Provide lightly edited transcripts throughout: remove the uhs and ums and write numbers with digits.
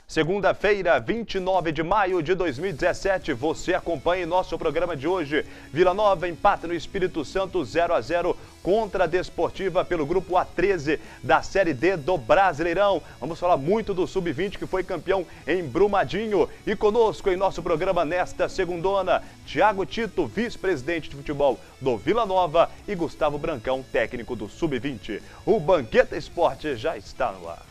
Segunda-feira, 29 de maio de 2017, você acompanha nosso programa de hoje. Vila Nova empata no Espírito Santo 0-0 contra a Desportiva pelo grupo A13 da Série D do Brasileirão. Vamos falar muito do Sub-20 que foi campeão em Brumadinho. E conosco em nosso programa nesta segundona, Thiago Tito, vice-presidente de futebol do Vila Nova, e Gustavo Brancão, técnico do Sub-20. O Banqueta Esporte já está no ar.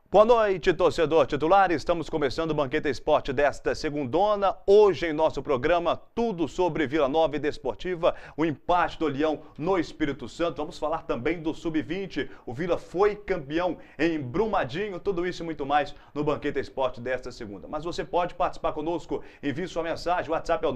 Boa noite, torcedor titular. Estamos começando o Banqueta Esporte desta segundona. Hoje em nosso programa, tudo sobre Vila Nova e Desportiva, o empate do Leão no Espírito Santo. Vamos falar também do Sub-20. O Vila foi campeão em Brumadinho. Tudo isso e muito mais no Banqueta Esporte desta segunda. Mas você pode participar conosco. Envie sua mensagem. O WhatsApp é o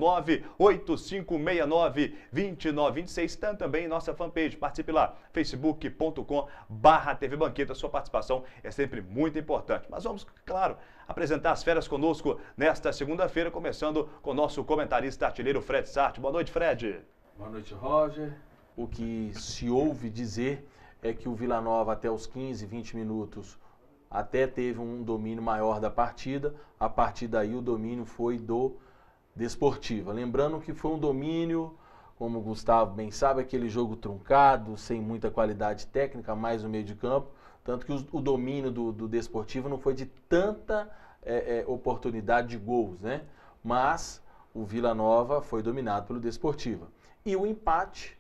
98569-2926. Tem também nossa fanpage. Participe lá, facebook.com/TV Banqueta. Sua participação é sempre muito importante. Mas vamos, claro, apresentar as feras conosco nesta segunda-feira, começando com o nosso comentarista artilheiro Fred Sarti. Boa noite, Fred. Boa noite, Roger. O que se ouve dizer é que o Vila Nova, até os 15, 20 minutos, até teve um domínio maior da partida. A partir daí, o domínio foi do Desportiva. Lembrando que foi um domínio, como o Gustavo bem sabe, aquele jogo truncado, sem muita qualidade técnica, mais no meio de campo. Tanto que o domínio do Desportivo não foi de tanta oportunidade de gols, né? Mas o Vila Nova foi dominado pelo Desportiva. E o empate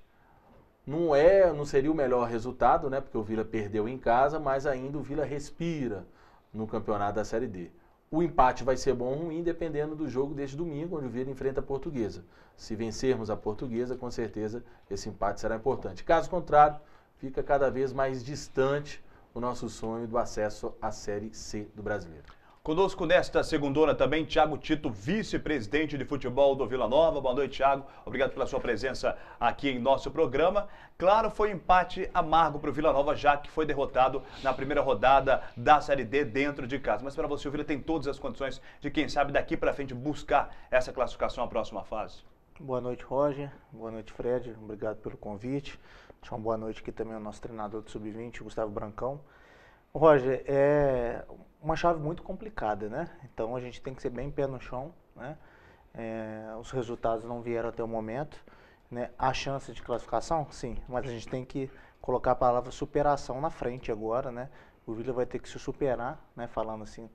não seria o melhor resultado, né? Porque o Vila perdeu em casa, mas ainda o Vila respira no campeonato da Série D. O empate vai ser bom ou ruim, dependendo do jogo deste domingo, onde o Vila enfrenta a Portuguesa. Se vencermos a Portuguesa, com certeza esse empate será importante. Caso contrário, fica cada vez mais distante o nosso sonho do acesso à Série C do Brasileiro. Conosco nesta segundona também, Thiago Tito, vice-presidente de futebol do Vila Nova. Boa noite, Thiago. Obrigado pela sua presença aqui em nosso programa. Claro, foi um empate amargo para o Vila Nova, já que foi derrotado na primeira rodada da Série D dentro de casa. Mas para você, o Vila tem todas as condições de, quem sabe, daqui para frente buscar essa classificação à próxima fase. Boa noite, Roger. Boa noite, Fred. Obrigado pelo convite. Deixa uma boa noite aqui também ao nosso treinador do Sub-20, Gustavo Brancão. Roger, é uma chave muito complicada, né? Então a gente tem que ser bem pé no chão, né? Os resultados não vieram até o momento, né? Há chance de classificação? Sim, mas a gente tem que colocar a palavra superação na frente agora, né? O Vila vai ter que se superar, né? Falando assim,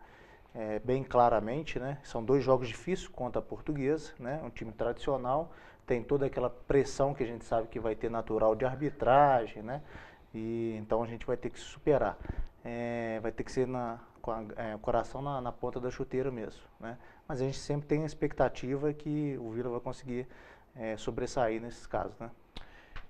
bem claramente, né? São dois jogos difíceis contra a Portuguesa, né? Um time tradicional, tem toda aquela pressão que a gente sabe que vai ter natural de arbitragem, né? E então a gente vai ter que se superar. Vai ter que ser com o coração na ponta da chuteira mesmo, né? Mas a gente sempre tem a expectativa que o Vila vai conseguir sobressair nesses casos, né?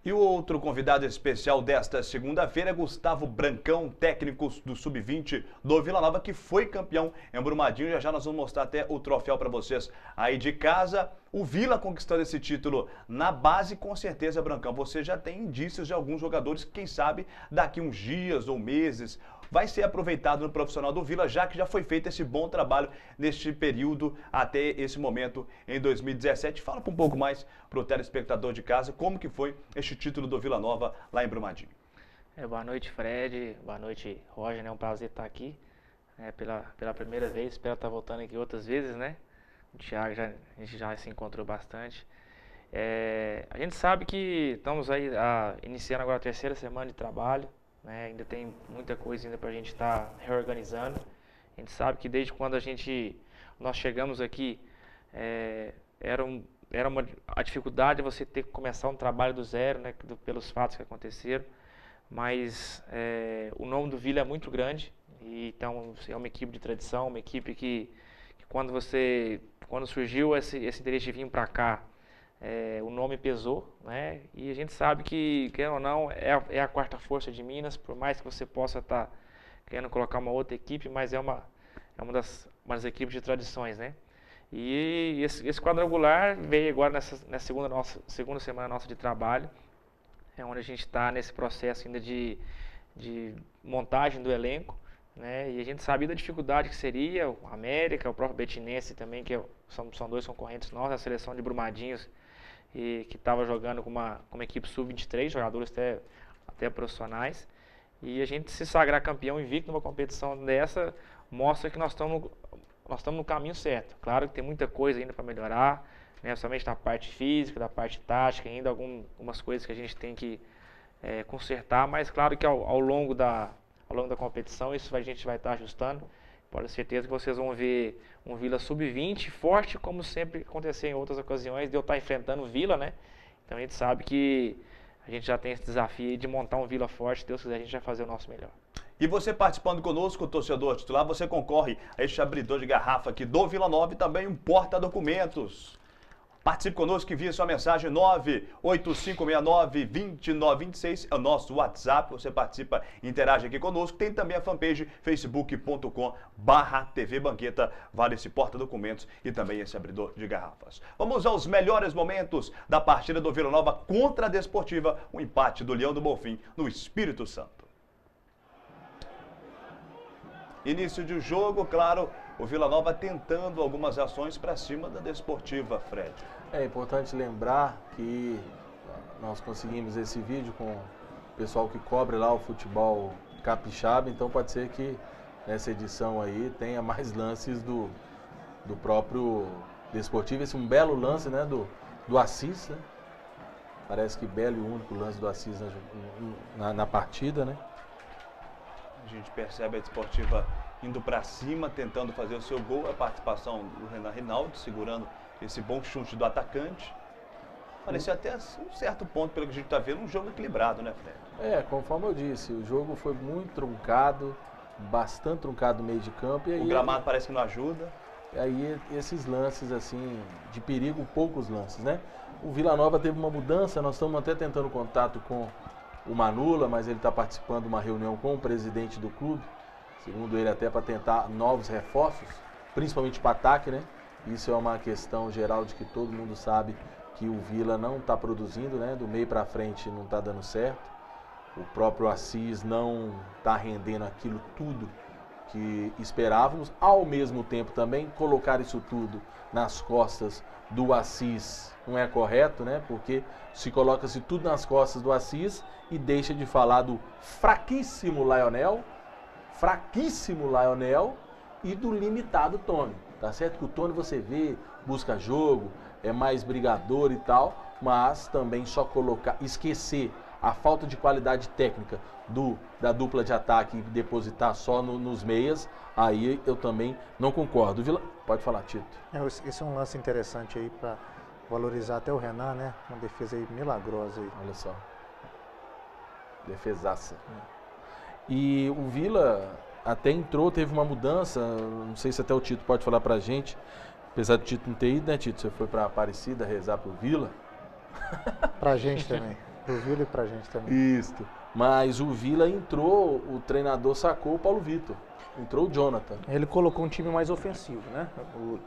E o outro convidado especial desta segunda-feira é Gustavo Brancão, técnico do Sub-20 do Vila Nova, que foi campeão em Brumadinho. Já já nós vamos mostrar até o troféu para vocês aí de casa. O Vila conquistando esse título na base, com certeza, Brancão, você já tem indícios de alguns jogadores que, quem sabe, daqui uns dias ou meses, vai ser aproveitado no profissional do Vila, já que já foi feito esse bom trabalho neste período até esse momento em 2017. Fala um pouco mais para o telespectador de casa como que foi este título do Vila Nova lá em Brumadinho. Boa noite, Fred. Boa noite, Roger. É um prazer estar aqui pela primeira vez. Espero estar voltando aqui outras vezes, né? O Thiago, a gente já se encontrou bastante. A gente sabe que estamos aí iniciando agora a terceira semana de trabalho. Ainda tem muita coisa ainda para a gente estar reorganizando. A gente sabe que desde quando nós chegamos aqui, a dificuldade de você ter que começar um trabalho do zero, né, pelos fatos que aconteceram. Mas o nome do Vila é muito grande, e então é uma equipe de tradição, uma equipe que quando surgiu esse interesse de vir para cá, o nome pesou, né? E a gente sabe que, querendo ou não, é a quarta força de Minas, por mais que você possa estar querendo colocar uma outra equipe, mas é uma das equipes de tradições, né? E esse quadrangular veio agora nessa segunda semana nossa de trabalho, onde a gente está nesse processo ainda de montagem do elenco, né? E a gente sabia da dificuldade que seria o América, o próprio Betinense também, que são dois concorrentes nossos, a seleção de Brumadinhos, e que estava jogando com uma equipe sub-23, jogadores até profissionais. E a gente se sagrar campeão invicto numa competição dessa mostra que nós estamos no caminho certo. Claro que tem muita coisa ainda para melhorar, né? Somente da parte física, da parte tática, ainda algumas coisas que a gente tem que consertar, mas claro que ao longo da competição isso a gente vai estar ajustando. Pode ter certeza que vocês vão ver um Vila sub-20 forte, como sempre aconteceu em outras ocasiões, de eu estar enfrentando o Vila, né? Então a gente sabe que a gente já tem esse desafio de montar um Vila forte. Se Deus quiser, a gente vai fazer o nosso melhor. E você participando conosco, torcedor titular, você concorre a este abridor de garrafa aqui do Vila Nova e também um porta-documentos. Participe conosco, envie sua mensagem 98569-2926, é o nosso WhatsApp, você participa, interage aqui conosco. Tem também a fanpage facebook.com/TV Banqueta, vale esse porta-documentos e também esse abridor de garrafas. Vamos aos melhores momentos da partida do Vila Nova contra a Desportiva, o empate do Leão do Bonfim no Espírito Santo. Início de jogo, claro, o Vila Nova tentando algumas ações para cima da Desportiva, Fred. É importante lembrar que nós conseguimos esse vídeo com o pessoal que cobre lá o futebol capixaba, então pode ser que nessa edição aí tenha mais lances do próprio Desportivo. Esse é um belo lance, né, do Assis, né? Parece que belo e único lance do Assis na partida, né? A gente percebe a Desportiva indo para cima, tentando fazer o seu gol. A participação do Renan Rinaldo, segurando esse bom chute do atacante. Parecia até um certo ponto, pelo que a gente está vendo, um jogo equilibrado, né, Fred? Conforme eu disse, o jogo foi muito truncado, bastante truncado no meio de campo. E aí, o gramado parece que não ajuda. E aí esses lances, assim, de perigo, poucos lances, né? O Vila Nova teve uma mudança, nós estamos até tentando contato com o Manula, mas ele está participando de uma reunião com o presidente do clube, segundo ele até para tentar novos reforços, principalmente para ataque, né? Isso é uma questão geral de que todo mundo sabe que o Vila não está produzindo, né? Do meio para frente não está dando certo. O próprio Assis não está rendendo aquilo tudo que esperávamos. Ao mesmo tempo também, colocar isso tudo nas costas do Assis não é correto, né? Porque se coloca-se tudo nas costas do Assis e deixa de falar do fraquíssimo Lionel e do limitado Tony. Tá certo que o Tony você vê, busca jogo, é mais brigador e tal, mas também só esquecer a falta de qualidade técnica da dupla de ataque e depositar só nos meias, aí eu também não concordo. Pode falar, Tito. Esse é um lance interessante aí para valorizar até o Renan, né? Uma defesa aí milagrosa aí. Olha só. Defesaça. E o Vila até entrou, teve uma mudança, não sei se até o Tito pode falar pra gente, apesar do Tito não ter ido, né, Tito? Você foi pra Aparecida rezar pro Vila? Pra gente também. Pro Vila e pra gente também. Isso. Mas o Vila entrou, o treinador sacou o Paulo Vitor. Entrou o Jonathan. Ele colocou um time mais ofensivo, né?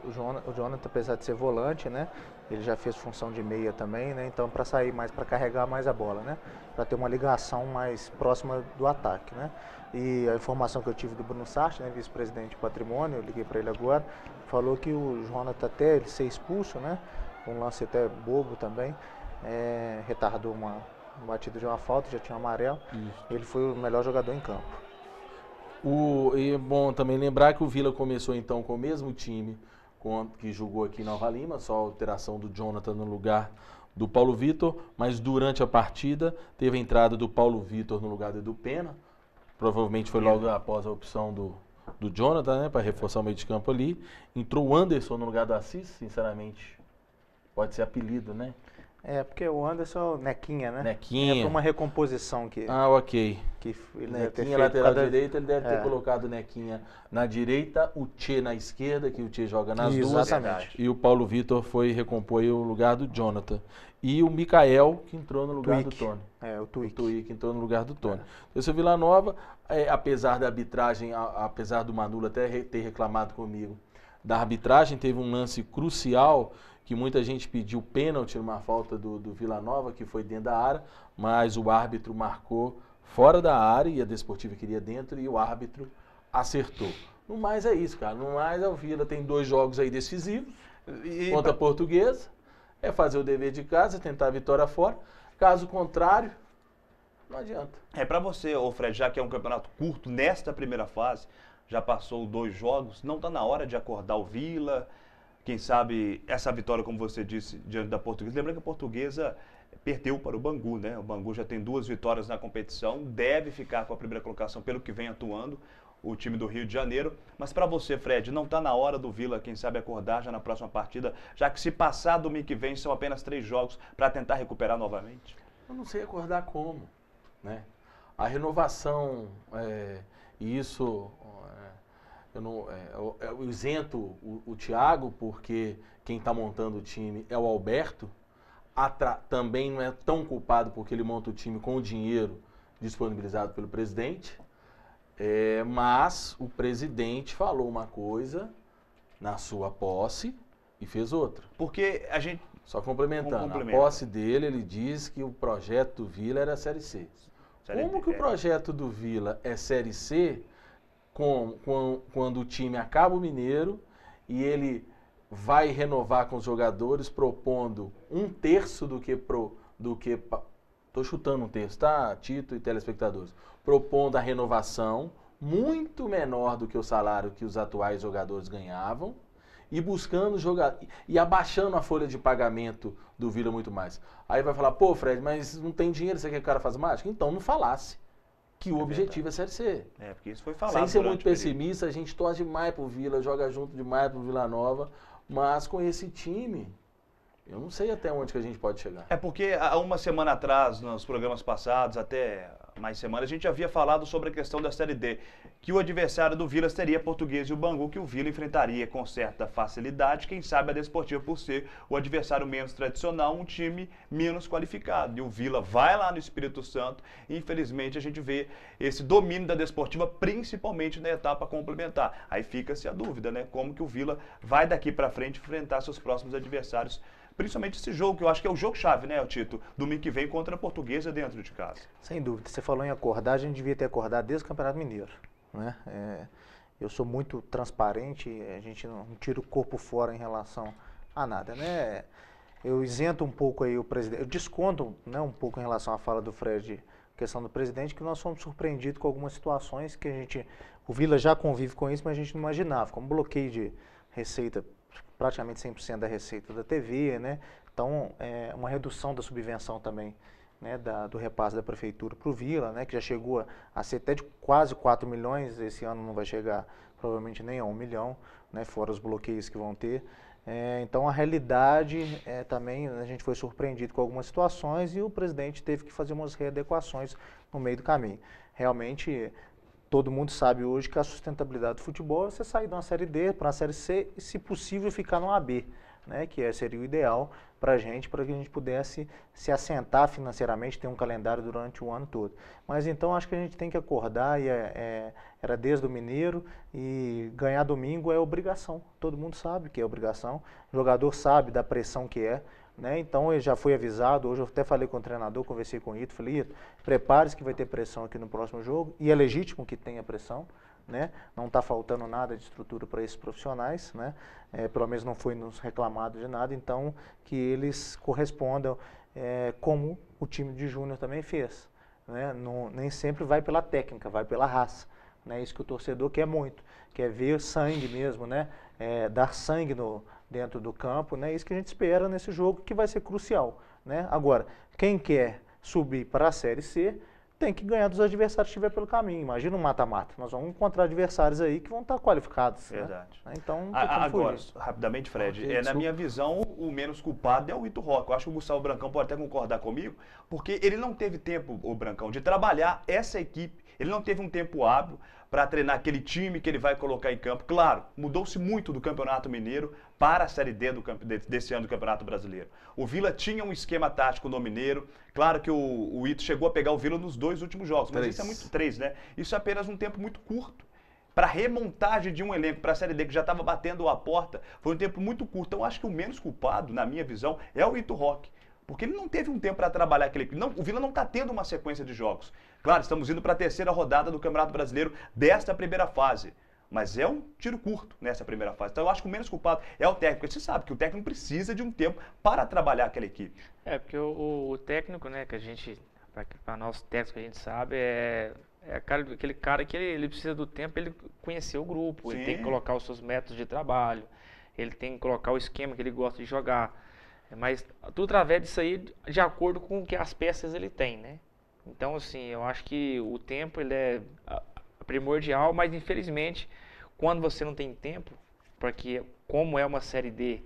O Jonathan, apesar de ser volante, né? Ele já fez função de meia também, né? Então, para sair mais, para carregar mais a bola, né? Para ter uma ligação mais próxima do ataque, né? E a informação que eu tive do Bruno Sartre, né? Vice-presidente de patrimônio, eu liguei para ele agora, falou que o Jonathan até ele ser expulso, né? Um lance até bobo também, retardou uma batida de uma falta, já tinha um amarelo. Isso. Ele foi o melhor jogador em campo. E é bom também lembrar que o Vila começou então com o mesmo time que jogou aqui em Nova Lima, só a alteração do Jonathan no lugar do Paulo Vitor, mas durante a partida teve a entrada do Paulo Vitor no lugar do Edu Pena, provavelmente foi logo após a opção do Jonathan, né, para reforçar o meio de campo ali. Entrou o Anderson no lugar do Assis, sinceramente, pode ser apelido, né? Porque o Anderson é o Nequinha, né? Nequinha. É uma recomposição que... ok. Que ele Nequinha, lateral direito, ele deve ter colocado o Nequinha na direita, o Tchê na esquerda, que o Tchê joga nas duas. E o Paulo Vitor foi recompor o lugar do Jonathan. E o Mikael, que entrou no lugar do Tony. O Twig. Que entrou no lugar do Tony. Esse Vila Nova, apesar da arbitragem, apesar do Manula até ter reclamado comigo da arbitragem, teve um lance crucial que muita gente pediu pênalti numa falta do Vila Nova, que foi dentro da área, mas o árbitro marcou fora da área e a Desportiva queria dentro, e o árbitro acertou. No mais é isso, cara. No mais o Vila tem 2 jogos aí decisivos contra a Portuguesa. É fazer o dever de casa, tentar a vitória fora. Caso contrário, não adianta. Para você, ô Fred, já que é um campeonato curto, nesta primeira fase, já passou 2 jogos, não está na hora de acordar o Vila? Quem sabe essa vitória, como você disse, diante da Portuguesa. Lembrando que a Portuguesa perdeu para o Bangu, né? O Bangu já tem 2 vitórias na competição, deve ficar com a primeira colocação pelo que vem atuando o time do Rio de Janeiro. Mas para você, Fred, não está na hora do Vila, quem sabe, acordar já na próxima partida, já que se passar domingo que vem são apenas 3 jogos para tentar recuperar novamente? Eu não sei acordar como, né? A renovação, isso, eu isento o Thiago, porque quem está montando o time é o Alberto. Também não é tão culpado porque ele monta o time com o dinheiro disponibilizado pelo presidente. Mas o presidente falou uma coisa na sua posse e fez outra. Porque a gente... Só complementando, a posse dele, ele diz que o projeto do Vila era a Série C. Como que o projeto do Vila é Série C quando o time acaba o Mineiro e ele vai renovar com os jogadores propondo 1/3 do que tô chutando um terço, tá, Tito e telespectadores, propondo a renovação muito menor do que o salário que os atuais jogadores ganhavam e buscando jogar e abaixando a folha de pagamento do Vila muito mais. Aí vai falar, pô, Fred, mas não tem dinheiro, você quer que o cara faça mágica? Então não falasse que o objetivo é Série C. Porque isso foi falado. Sem ser muito pessimista, a gente torce demais pro Vila, joga junto demais pro Vila Nova, mas com esse time, eu não sei até onde que a gente pode chegar. Porque há uma semana atrás, nos programas passados, até mais semanas, a gente havia falado sobre a questão da Série D, que o adversário do Vila seria a Portuguesa e o Bangu, que o Vila enfrentaria com certa facilidade, quem sabe a Desportiva por ser o adversário menos tradicional, um time menos qualificado. E o Vila vai lá no Espírito Santo e infelizmente a gente vê esse domínio da Desportiva, principalmente na etapa complementar. Aí fica-se a dúvida, né? Como que o Vila vai daqui para frente enfrentar seus próximos adversários, principalmente esse jogo, que eu acho que é o jogo-chave, né, Tito? Domingo que vem contra a Portuguesa dentro de casa. Sem dúvida. Você falou em acordar, a gente devia ter acordado desde o Campeonato Mineiro, né? Eu sou muito transparente, a gente não tira o corpo fora em relação a nada, né? Eu isento um pouco aí o presidente, eu desconto, né, um pouco em relação à fala do Fred, questão do presidente, que nós fomos surpreendidos com algumas situações que o Vila já convive com isso, mas a gente não imaginava, como bloqueio de receita, praticamente 100% da receita da TV, né? Então, uma redução da subvenção também, né, do repasse da prefeitura para o Vila, né, que já chegou a ser até de quase 4 milhões, esse ano não vai chegar provavelmente nem a 1 milhão, né, fora os bloqueios que vão ter. Então, a realidade também, a gente foi surpreendido com algumas situações e o presidente teve que fazer umas readequações no meio do caminho. Realmente, todo mundo sabe hoje que a sustentabilidade do futebol é você sair de uma Série D para uma Série C e, se possível, ficar no AB, né, que seria o ideal para que a gente pudesse se assentar financeiramente, ter um calendário durante o ano todo. Mas então acho que a gente tem que acordar, e era desde o Mineiro, e ganhar domingo é obrigação. Todo mundo sabe que é obrigação, o jogador sabe da pressão que é, né? Então ele já foi avisado, hoje eu até falei com o treinador, conversei com o Ito, falei, Ito, prepare-se que vai ter pressão aqui no próximo jogo, e é legítimo que tenha pressão, né? Não está faltando nada de estrutura para esses profissionais, né? Pelo menos não foi nos reclamado de nada, então que eles correspondam como o time de júnior também fez, né? Nem sempre vai pela técnica, vai pela raça, né? Isso que o torcedor quer muito, quer ver sangue mesmo, né? Dar sangue dentro do campo, né? Isso que a gente espera nesse jogo, que vai ser crucial, né? Agora, quem quer subir para a Série C tem que ganhar dos adversários que estiver pelo caminho. Imagina um mata-mata. Nós vamos encontrar adversários aí que vão estar qualificados. Verdade. Né? Então, agora, rapidamente, Fred, na minha visão, o menos culpado é o Ito Roque. Eu acho que o Gustavo Brancão pode até concordar comigo, porque ele não teve tempo, o Brancão, de trabalhar essa equipe. Ele não teve um tempo hábil para treinar aquele time que ele vai colocar em campo. Claro, mudou-se muito do Campeonato Mineiro para a Série D desse ano do Campeonato Brasileiro. O Vila tinha um esquema tático no Mineiro. Claro que o Ito chegou a pegar o Vila nos 2 últimos jogos, mas isso é muito 3, né? Isso é apenas um tempo muito curto. Para a remontagem de um elenco para a Série D que já estava batendo a porta, foi um tempo muito curto. Então, acho que o menos culpado, na minha visão, é o Ito Roque. Porque ele não teve um tempo para trabalhar aquele equipe. Não, o Vila não está tendo uma sequência de jogos. Claro, estamos indo para a terceira rodada do Campeonato Brasileiro desta primeira fase. Mas é um tiro curto nessa primeira fase. Então eu acho que o menos culpado é o técnico. Porque você sabe que o técnico precisa de um tempo para trabalhar aquela equipe. Porque o técnico, né, que a gente, para nós técnicos que a gente sabe, aquele cara que ele precisa do tempo, ele conhecer o grupo, ele tem que colocar os seus métodos de trabalho, ele tem que colocar o esquema que ele gosta de jogar. Mas tudo através disso aí, de acordo com o que as peças ele tem, né? Então, assim, eu acho que o tempo ele é primordial, mas infelizmente, quando você não tem tempo, porque como é uma Série D,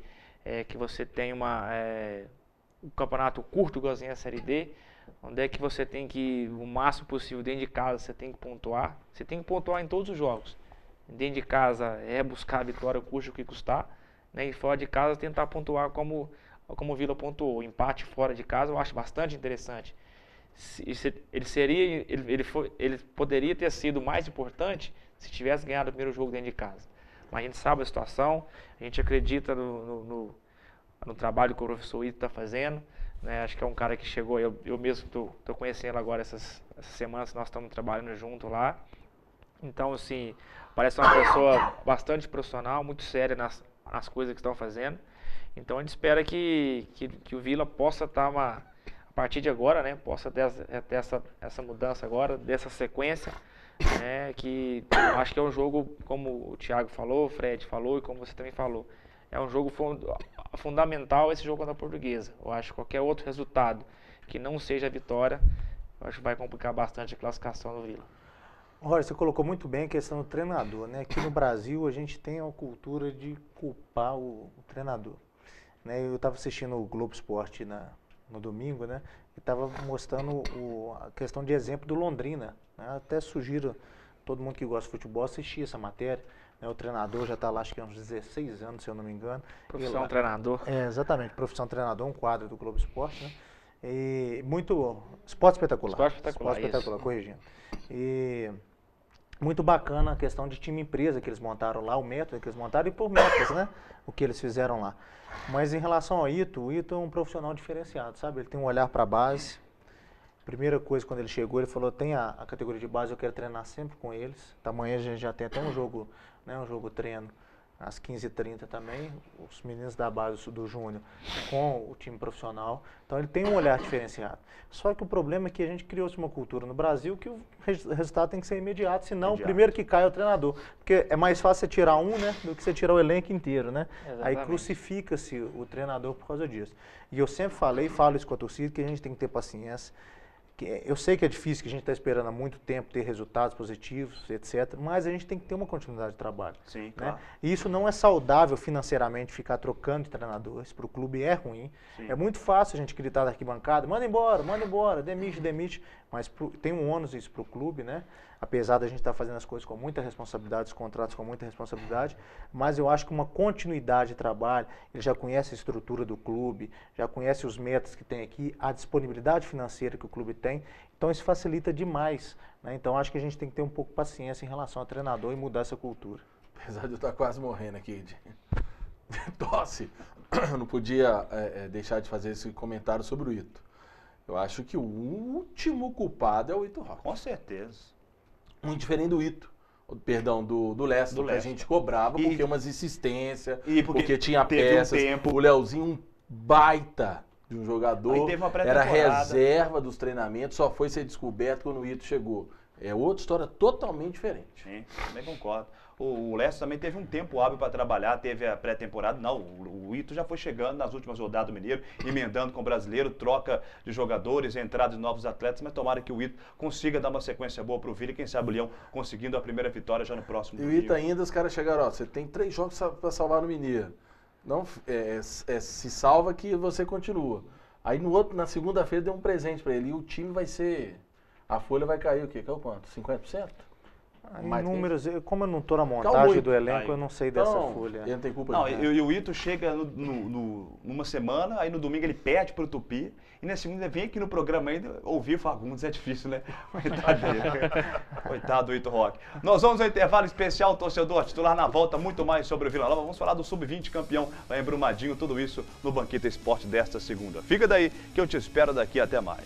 que você tem um campeonato curto, igualzinho a Série D, onde é que você tem que, o máximo possível dentro de casa, você tem que pontuar. Você tem que pontuar em todos os jogos. Dentro de casa é buscar a vitória, custe o que custar, né? E fora de casa tentar pontuar como o Vila pontuou. O empate fora de casa eu acho bastante interessante. Ele poderia ter sido mais importante se tivesse ganhado o primeiro jogo dentro de casa. Mas a gente sabe a situação, a gente acredita no trabalho que o professor Ito está fazendo, né? Acho que é um cara que chegou, eu mesmo estou conhecendo agora essas semanas que nós estamos trabalhando junto lá. Então, assim, parece uma pessoa bastante profissional, muito séria nas coisas que estão fazendo. Então, a gente espera que o Vila possa estar a partir de agora, né, possa ter essa mudança agora, dessa sequência, né, que eu acho que é um jogo, como o Thiago falou, o Fred falou e como você também falou, é um jogo fundamental esse jogo contra a Portuguesa. Eu acho que qualquer outro resultado que não seja a vitória, eu acho que vai complicar bastante a classificação do Vila. Roger, você colocou muito bem a questão do treinador, né? Aqui no Brasil a gente tem a cultura de culpar o treinador, né? Eu estava assistindo o Globo Esporte no domingo, né? E estava mostrando a questão de exemplo do Londrina, né? Até sugiro todo mundo que gosta de futebol assistir essa matéria, né? O treinador já está lá, acho que há uns 16 anos, se eu não me engano. Profissão treinador. Exatamente, profissão treinador, um quadro do Globo Esporte, né? E muito esporte espetacular. Esporte espetacular, corrigindo. E muito bacana a questão de time-empresa que eles montaram lá, o método que eles montaram e por metas, né? O que eles fizeram lá. Mas em relação ao Ito, o Ito é um profissional diferenciado, sabe? Ele tem um olhar para a base. Primeira coisa, quando ele chegou, ele falou, tem a categoria de base, eu quero treinar sempre com eles. Amanhã a gente já tem até um jogo, né? Um jogo treino às 15h30 também, os meninos da base do Júnior com o time profissional. Então ele tem um olhar diferenciado. Só que o problema é que a gente criou-se uma cultura no Brasil que o resultado tem que ser imediato, senão o primeiro que cai é o treinador. Porque é mais fácil você tirar um, né, do que você tirar o elenco inteiro, né? Exatamente. Aí crucifica-se o treinador por causa disso. E eu sempre falo isso com a torcida, que a gente tem que ter paciência. Eu sei que é difícil, que a gente está esperando há muito tempo ter resultados positivos, etc. Mas a gente tem que ter uma continuidade de trabalho. Sim, né? claro. E isso não é saudável financeiramente, ficar trocando de treinadores. Para o clube é ruim. Sim. É muito fácil a gente gritar da arquibancada, manda embora, demite. Mas tem um ônus isso para o clube, né? Apesar da gente estar fazendo as coisas com muita responsabilidade, os contratos com muita responsabilidade, mas eu acho que uma continuidade de trabalho, ele já conhece a estrutura do clube, já conhece os métodos que tem aqui, a disponibilidade financeira que o clube tem, então isso facilita demais, né? Então acho que a gente tem que ter um pouco de paciência em relação ao treinador e mudar essa cultura. Apesar de eu estar quase morrendo aqui de tosse, eu não podia deixar de fazer esse comentário sobre o Ito. Eu acho que o último culpado é o Ito Roque. Com certeza. Muito diferente do Ito, perdão, do Leicester, que a gente cobrava porque umas insistências, porque tinha peças. O Leozinho, um baita de um jogador, era reserva dos treinamentos, só foi ser descoberto quando o Ito chegou. É outra história totalmente diferente. Sim, também concordo. O Leicester também teve um tempo hábil para trabalhar, teve a pré-temporada. Não, o Ito já foi chegando nas últimas rodadas do Mineiro, emendando com o brasileiro, troca de jogadores, entrada de novos atletas, mas tomara que o Ito consiga dar uma sequência boa para o Vila e quem sabe o Leão conseguindo a primeira vitória já no próximo domingo. E o Ito ainda, os caras chegaram, você tem 3 jogos para salvar no Mineiro. Não, se salva que você continua. Aí na segunda-feira deu um presente para ele e o time vai ser... A folha vai cair o quê? Caiu quanto? 50%? Números, como eu não estou na montagem do elenco, eu não sei dessa folha. Ele não tem culpa Não, e o Ito chega numa semana, aí no domingo ele perde pro Tupi, e na segunda vem aqui no programa ainda, ouvir Fagundes é difícil, né? Coitado dele. Coitado do Ito Roque. Nós vamos ao intervalo especial, torcedor titular, na volta, muito mais sobre o Vila Nova. Vamos falar do Sub-20 campeão lá em Brumadinho, tudo isso no Banqueta Esporte desta segunda. Fica daí que eu te espero daqui até mais.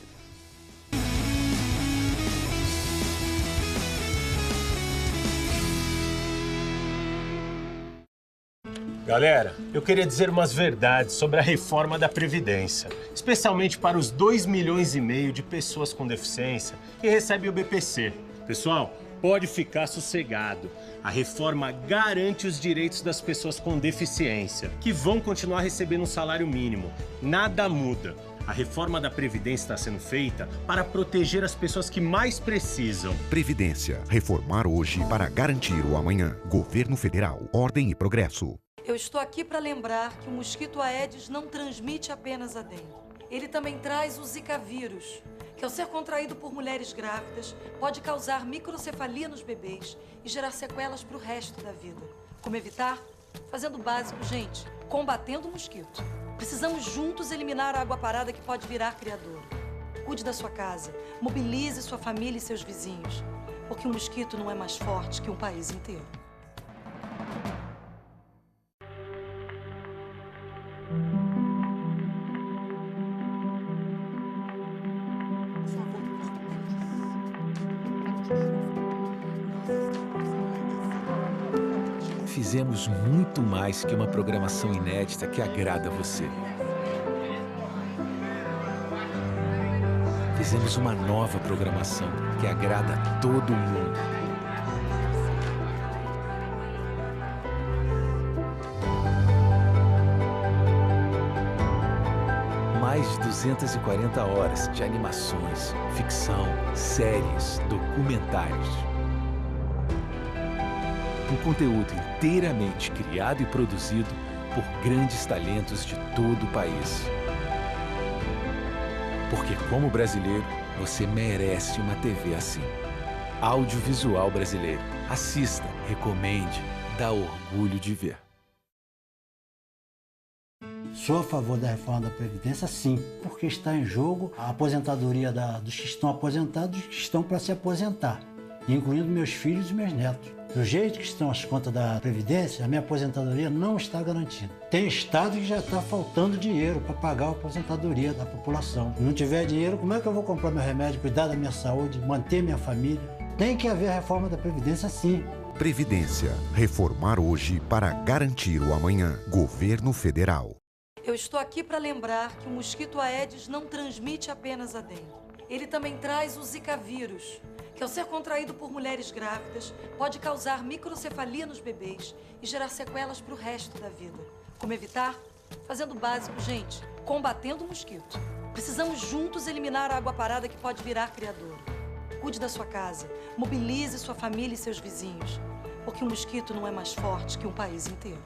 Galera, eu queria dizer umas verdades sobre a reforma da Previdência, especialmente para os 2,5 milhões de pessoas com deficiência que recebem o BPC. Pessoal, pode ficar sossegado. A reforma garante os direitos das pessoas com deficiência, que vão continuar recebendo um salário mínimo. Nada muda. A reforma da Previdência está sendo feita para proteger as pessoas que mais precisam. Previdência. Reformar hoje para garantir o amanhã. Governo Federal. Ordem e progresso. Eu estou aqui para lembrar que o mosquito Aedes não transmite apenas a dengue. Ele também traz o Zika vírus, que ao ser contraído por mulheres grávidas, pode causar microcefalia nos bebês e gerar sequelas para o resto da vida. Como evitar? Fazendo o básico, gente, combatendo o mosquito. Precisamos juntos eliminar a água parada que pode virar criador. Cuide da sua casa, mobilize sua família e seus vizinhos, porque o mosquito não é mais forte que um país inteiro. Fizemos muito mais que uma programação inédita que agrada a você. Fizemos uma nova programação que agrada a todo mundo. Mais de 240 horas de animações, ficção, séries, documentários. Um conteúdo inteiramente criado e produzido por grandes talentos de todo o país. Porque, como brasileiro, você merece uma TV assim. Audiovisual Brasileiro. Assista, recomende, dá orgulho de ver. Sou a favor da reforma da Previdência, sim, porque está em jogo a aposentadoria dos que estão aposentados e dos que estão para se aposentar, incluindo meus filhos e meus netos. Do jeito que estão as contas da Previdência, a minha aposentadoria não está garantida. Tem estado que já está faltando dinheiro para pagar a aposentadoria da população. Se não tiver dinheiro, como é que eu vou comprar meu remédio, cuidar da minha saúde, manter minha família? Tem que haver a reforma da Previdência, sim. Previdência. Reformar hoje para garantir o amanhã. Governo Federal. Eu estou aqui para lembrar que o mosquito Aedes não transmite apenas a dengue. Ele também traz o Zika vírus, que ao ser contraído por mulheres grávidas, pode causar microcefalia nos bebês e gerar sequelas para o resto da vida. Como evitar? Fazendo o básico, gente, combatendo o mosquito. Precisamos juntos eliminar a água parada que pode virar criador. Cuide da sua casa, mobilize sua família e seus vizinhos, porque o mosquito não é mais forte que um país inteiro.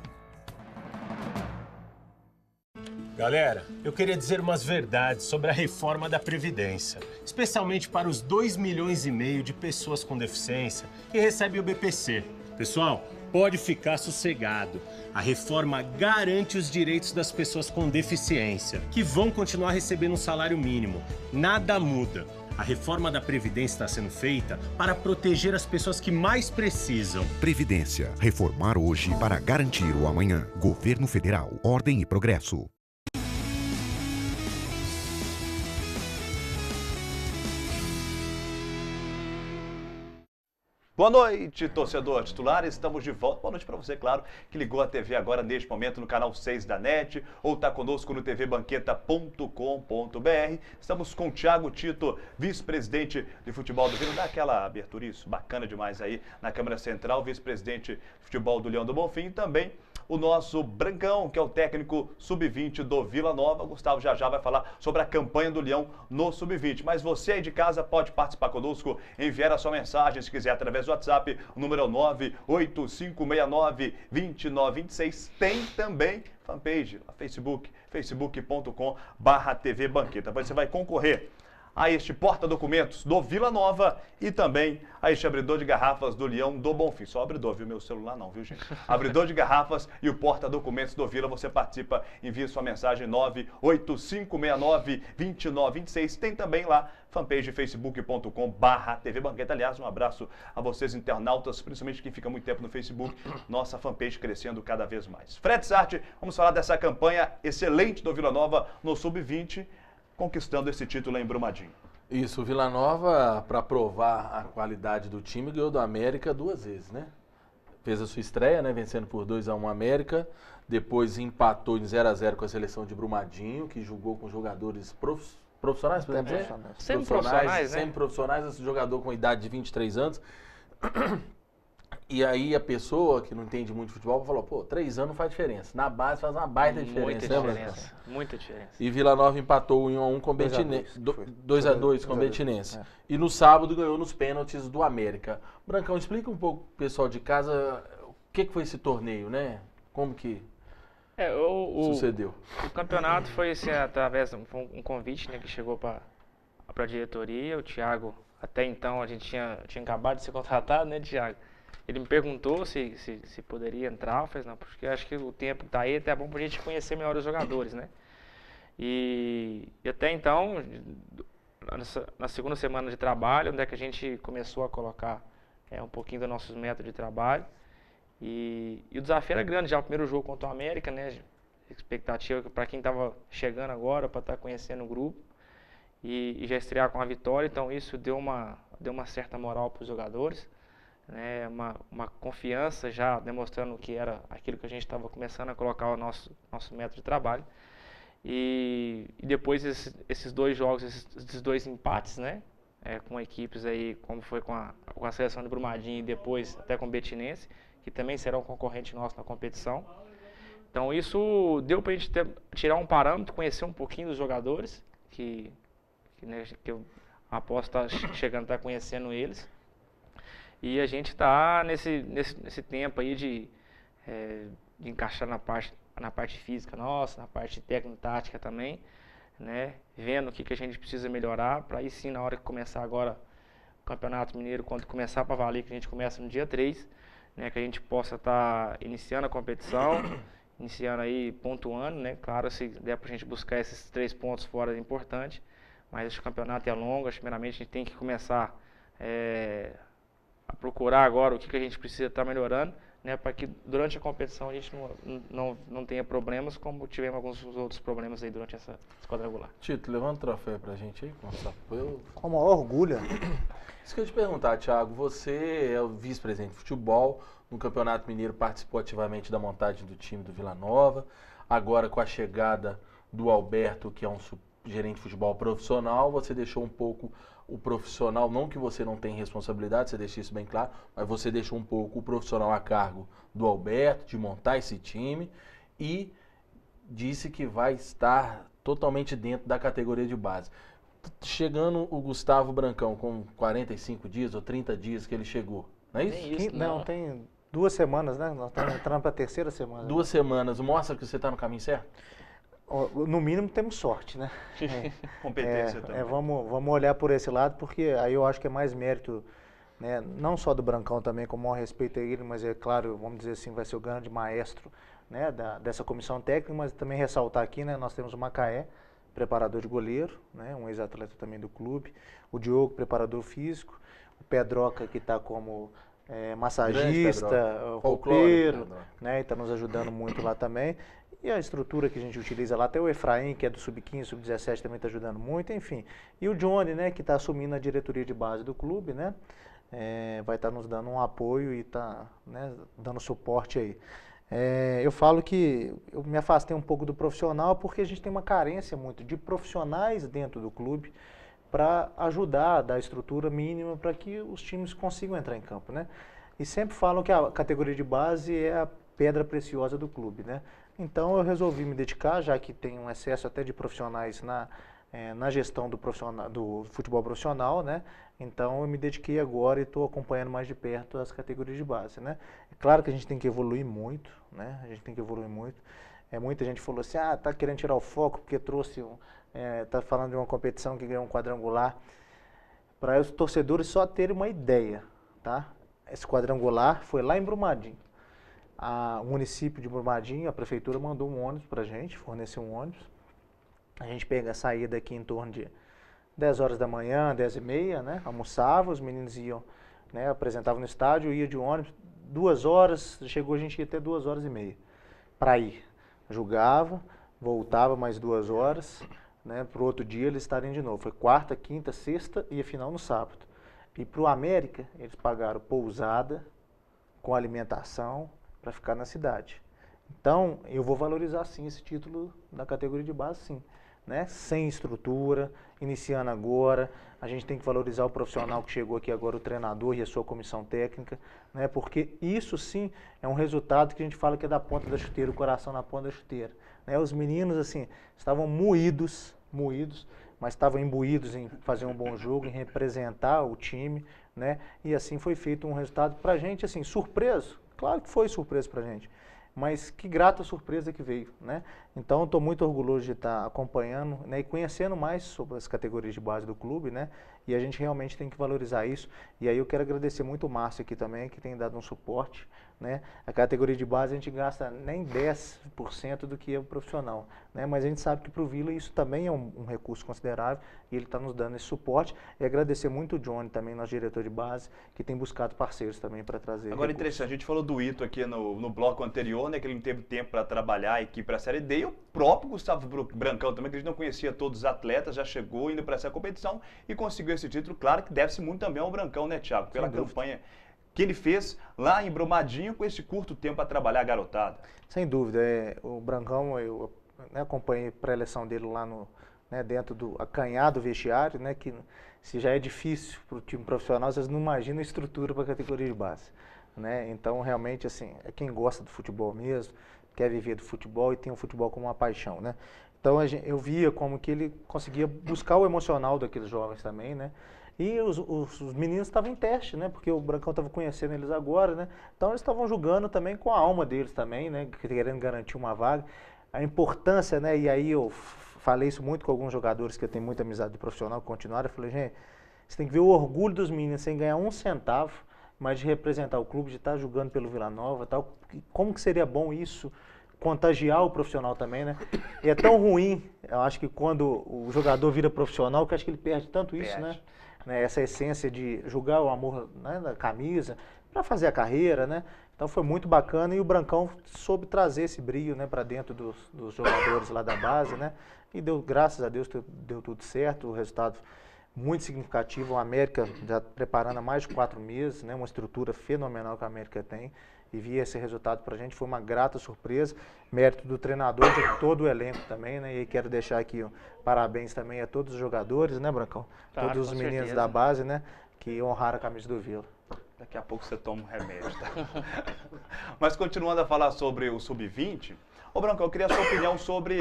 Galera, eu queria dizer umas verdades sobre a reforma da Previdência, especialmente para os 2,5 milhões de pessoas com deficiência que recebem o BPC. Pessoal, pode ficar sossegado. A reforma garante os direitos das pessoas com deficiência, que vão continuar recebendo um salário mínimo. Nada muda. A reforma da Previdência está sendo feita para proteger as pessoas que mais precisam. Previdência. Reformar hoje para garantir o amanhã. Governo Federal. Ordem e progresso. Boa noite, torcedor titular. Estamos de volta. Boa noite para você, claro, que ligou a TV agora neste momento no canal 6 da NET ou está conosco no tvbanqueta.com.br. Estamos com o Thiago Tito, vice-presidente de futebol do Vila. Dá aquela abertura, isso, bacana demais aí na Câmara Central, vice-presidente de futebol do Leão do Bonfim e também o nosso Brancão, que é o técnico sub-20 do Vila Nova. Gustavo já vai falar sobre a campanha do Leão no sub-20. Mas você aí de casa pode participar conosco, enviar a sua mensagem, se quiser, através do WhatsApp. O número é o 98569-2926. Tem também fanpage, a Facebook, facebook.com/TV Banqueta. Você vai concorrer a este porta-documentos do Vila Nova e também a este abridor de garrafas do Leão do Bonfim. Só abridor, viu? Meu celular não, viu, gente? Abridor de garrafas e o porta-documentos do Vila. Você participa, envia sua mensagem 98569-2926. Tem também lá fanpage facebook.com/TV Banqueta. Aliás, um abraço a vocês, internautas, principalmente quem fica muito tempo no Facebook. Nossa fanpage crescendo cada vez mais. Fred Sarti, vamos falar dessa campanha excelente do Vila Nova no Sub-20, conquistando esse título em Brumadinho. Isso, o Vila Nova, para provar a qualidade do time, ganhou do América 2 vezes, né? Fez a sua estreia, né? Vencendo por 2-1 América. Depois empatou em 0-0 com a seleção de Brumadinho, que jogou com jogadores profissionais, podemos dizer? Semi-profissionais, né? Semi-profissionais, esse jogador com idade de 23 anos. E aí a pessoa que não entende muito de futebol falou, pô, 3 anos faz diferença. Na base faz uma baita diferença, né, diferença, muita diferença. E Vila Nova empatou 1-1 com o Betinense. 2-2 com o Betinense. E no sábado ganhou nos pênaltis do América. Brancão, explica um pouco pro pessoal de casa o que foi esse torneio, né? Como que sucedeu? O campeonato foi assim, através de um convite, né, que chegou para a diretoria. O Thiago, até então, a gente tinha acabado de ser contratado, né, Thiago? Ele me perguntou se poderia entrar, eu falei, não, porque acho que o tempo está aí, até é bom para a gente conhecer melhor os jogadores, né? E até então, na segunda semana de trabalho, onde é que a gente começou a colocar um pouquinho dos nossos métodos de trabalho. E o desafio era grande, já o primeiro jogo contra o América, né? Expectativa para quem estava chegando agora, para estar conhecendo o grupo. E já estrear com a vitória, então isso deu uma certa moral para os jogadores. Né, uma confiança já demonstrando que era aquilo que a gente estava começando a colocar o nosso método de trabalho. E depois esses 2 jogos, esses 2 empates, né, com equipes aí, como foi com a seleção de Brumadinho e depois até com o Betinense, que também será um concorrente nosso na competição. Então isso deu para a gente tirar um parâmetro, conhecer um pouquinho dos jogadores, que eu aposto estar chegando a estar conhecendo eles. E a gente está nesse tempo aí de encaixar na parte física nossa, na parte técnico-tática também, né? Vendo o que a gente precisa melhorar, para aí sim, na hora que começar agora o Campeonato Mineiro, quando começar para valer, que a gente começa no dia 3, né? Que a gente possa estar iniciando a competição, iniciando aí, pontuando, né? Claro, se der para a gente buscar esses 3 pontos fora é importante, mas esse campeonato é longo, primeiramente a gente tem que começar a procurar agora o que a gente precisa estar melhorando, né, para que durante a competição a gente não tenha problemas, como tivemos alguns outros problemas aí durante essa quadrangular. Tito, levanta o troféu pra gente aí. Com o maior orgulho. Isso que eu ia te perguntar, Thiago, você é o vice-presidente de futebol, no Campeonato Mineiro participou ativamente da montagem do time do Vila Nova, agora com a chegada do Alberto, que é um gerente de futebol profissional, você deixou um pouco o profissional, não que você não tem responsabilidade, você deixa isso bem claro, mas você deixou um pouco o profissional a cargo do Alberto, de montar esse time, e disse que vai estar totalmente dentro da categoria de base. Chegando o Gustavo Brancão com 45 dias ou 30 dias que ele chegou, não é isso? Não, tem 2 semanas, né? Nós estamos entrando para a 3ª semana. 2 semanas, mostra que você está no caminho certo? No mínimo temos sorte, né? Competência também. Vamos olhar por esse lado, porque aí eu acho que é mais mérito, né, não só do Brancão também, com o maior respeito a ele, mas é claro, vamos dizer assim, vai ser o grande maestro, né, dessa comissão técnica, mas também ressaltar aqui, né, nós temos o Macaé, preparador de goleiro, né, um ex-atleta também do clube, o Diogo, preparador físico, o Pedroca, que está como massagista, roupeiro, né, e está nos ajudando muito lá também. E a estrutura que a gente utiliza lá, até o Efraim, que é do Sub-15, Sub-17, também está ajudando muito, enfim. E o Johnny, né, que está assumindo a diretoria de base do clube, né, vai estar nos dando um apoio e está, né, dando suporte aí. Eu falo que eu me afastei um pouco do profissional porque a gente tem uma carência muito de profissionais dentro do clube para ajudar a dar a estrutura mínima para que os times consigam entrar em campo, né. E sempre falam que a categoria de base é a pedra preciosa do clube, né. Então eu resolvi me dedicar, já que tem um excesso até de profissionais na gestão do futebol profissional, né? Então eu me dediquei agora e estou acompanhando mais de perto as categorias de base, né? É claro que a gente tem que evoluir muito, né? A gente tem que evoluir muito. Muita gente falou assim, tá querendo tirar o foco porque trouxe, tá falando de uma competição que ganhou um quadrangular. Para os torcedores só terem uma ideia, tá? Esse quadrangular foi lá em Brumadinho. O município de Brumadinho, a prefeitura mandou um ônibus para a gente, forneceu um ônibus. A gente saía daqui em torno de 10 horas da manhã, 10h30, né? Almoçava, os meninos iam, né? Apresentavam no estádio, ia de ônibus, 2 horas, a gente ia até 2h30 para ir. Julgava, voltava mais 2 horas, né? Para o outro dia eles estarem de novo. Foi quarta, quinta, sexta e a final no sábado. E para o América, eles pagaram pousada com alimentação para ficar na cidade. Então, eu vou valorizar sim esse título da categoria de base, sim. Né? Sem estrutura, iniciando agora, a gente tem que valorizar o profissional que chegou aqui agora, o treinador e a sua comissão técnica, né? Porque isso sim é um resultado que a gente fala que é da ponta da chuteira, o coração na ponta da chuteira. Né? Os meninos, assim, estavam moídos, mas estavam imbuídos em fazer um bom jogo, em representar o time, né? E assim foi feito um resultado pra gente, assim, surpreso. Claro que foi surpresa pra gente, mas que grata surpresa que veio, né? Então, estou muito orgulhoso de estar acompanhando, né, e conhecendo mais sobre as categorias de base do clube, né? E a gente realmente tem que valorizar isso. E aí eu quero agradecer muito o Márcio aqui também, que tem dado um suporte, né? A categoria de base a gente gasta nem 10% do que é o profissional, né? Mas a gente sabe que para o Vila isso também é um recurso considerável e ele está nos dando esse suporte. E agradecer muito o Johnny também, nosso diretor de base, que tem buscado parceiros também para trazer Agora, recursos. interessante, a gente falou do Ito aqui no bloco anterior, né? Que ele não teve tempo para trabalhar a equipe para a Série D. E o próprio Gustavo Brancão também, que a gente não conhecia todos os atletas, já chegou indo para essa competição e conseguiu esse título. Claro que deve-se muito também ao Brancão, né, Thiago? Pela campanha que ele fez lá em Brumadinho com esse curto tempo para trabalhar a garotada. Sem dúvida. O Brancão, eu acompanhei a pré-eleção dele lá dentro do acanhado vestiário, né, que se já é difícil para o time profissional, vocês não imaginam a estrutura para a categoria de base. Né? Então, realmente, assim, é quem gosta do futebol mesmo, quer viver do futebol e tem o futebol como uma paixão, né? Então, eu via como que ele conseguia buscar o emocional daqueles jovens também, né? E os meninos estavam em teste, né? Porque o Brancão estava conhecendo eles agora, né? Então, eles estavam jogando também com a alma deles também, né? Querendo garantir uma vaga. A importância, né? E aí eu falei isso muito com alguns jogadores que eu tenho muita amizade de profissional, que continuaram. Eu falei, gente, você tem que ver o orgulho dos meninos sem ganhar 1 centavo, mas de representar o clube, de estar jogando pelo Vila Nova, tal. Como que seria bom isso contagiar o profissional também, né? E é tão ruim, eu acho que quando o jogador vira profissional, que eu acho que ele perde tanto isso, né? Essa essência de jogar o amor, né, da camisa, para fazer a carreira, né? Então foi muito bacana e o Brancão soube trazer esse brilho, né, para dentro dos jogadores lá da base, né? E deu, graças a Deus, deu tudo certo, o resultado muito significativo. O América já preparando há mais de 4 meses, né? Uma estrutura fenomenal que a América tem. E vi esse resultado pra gente, foi uma grata surpresa, mérito do treinador, de todo o elenco também, né? E quero deixar aqui parabéns também a todos os jogadores, né, Brancão? Claro, todos os meninos certeza. da base, né? Que honraram a camisa do Vila. Daqui a pouco você toma um remédio, tá? Mas continuando a falar sobre o Sub-20, ô Brancão, eu queria a sua opinião sobre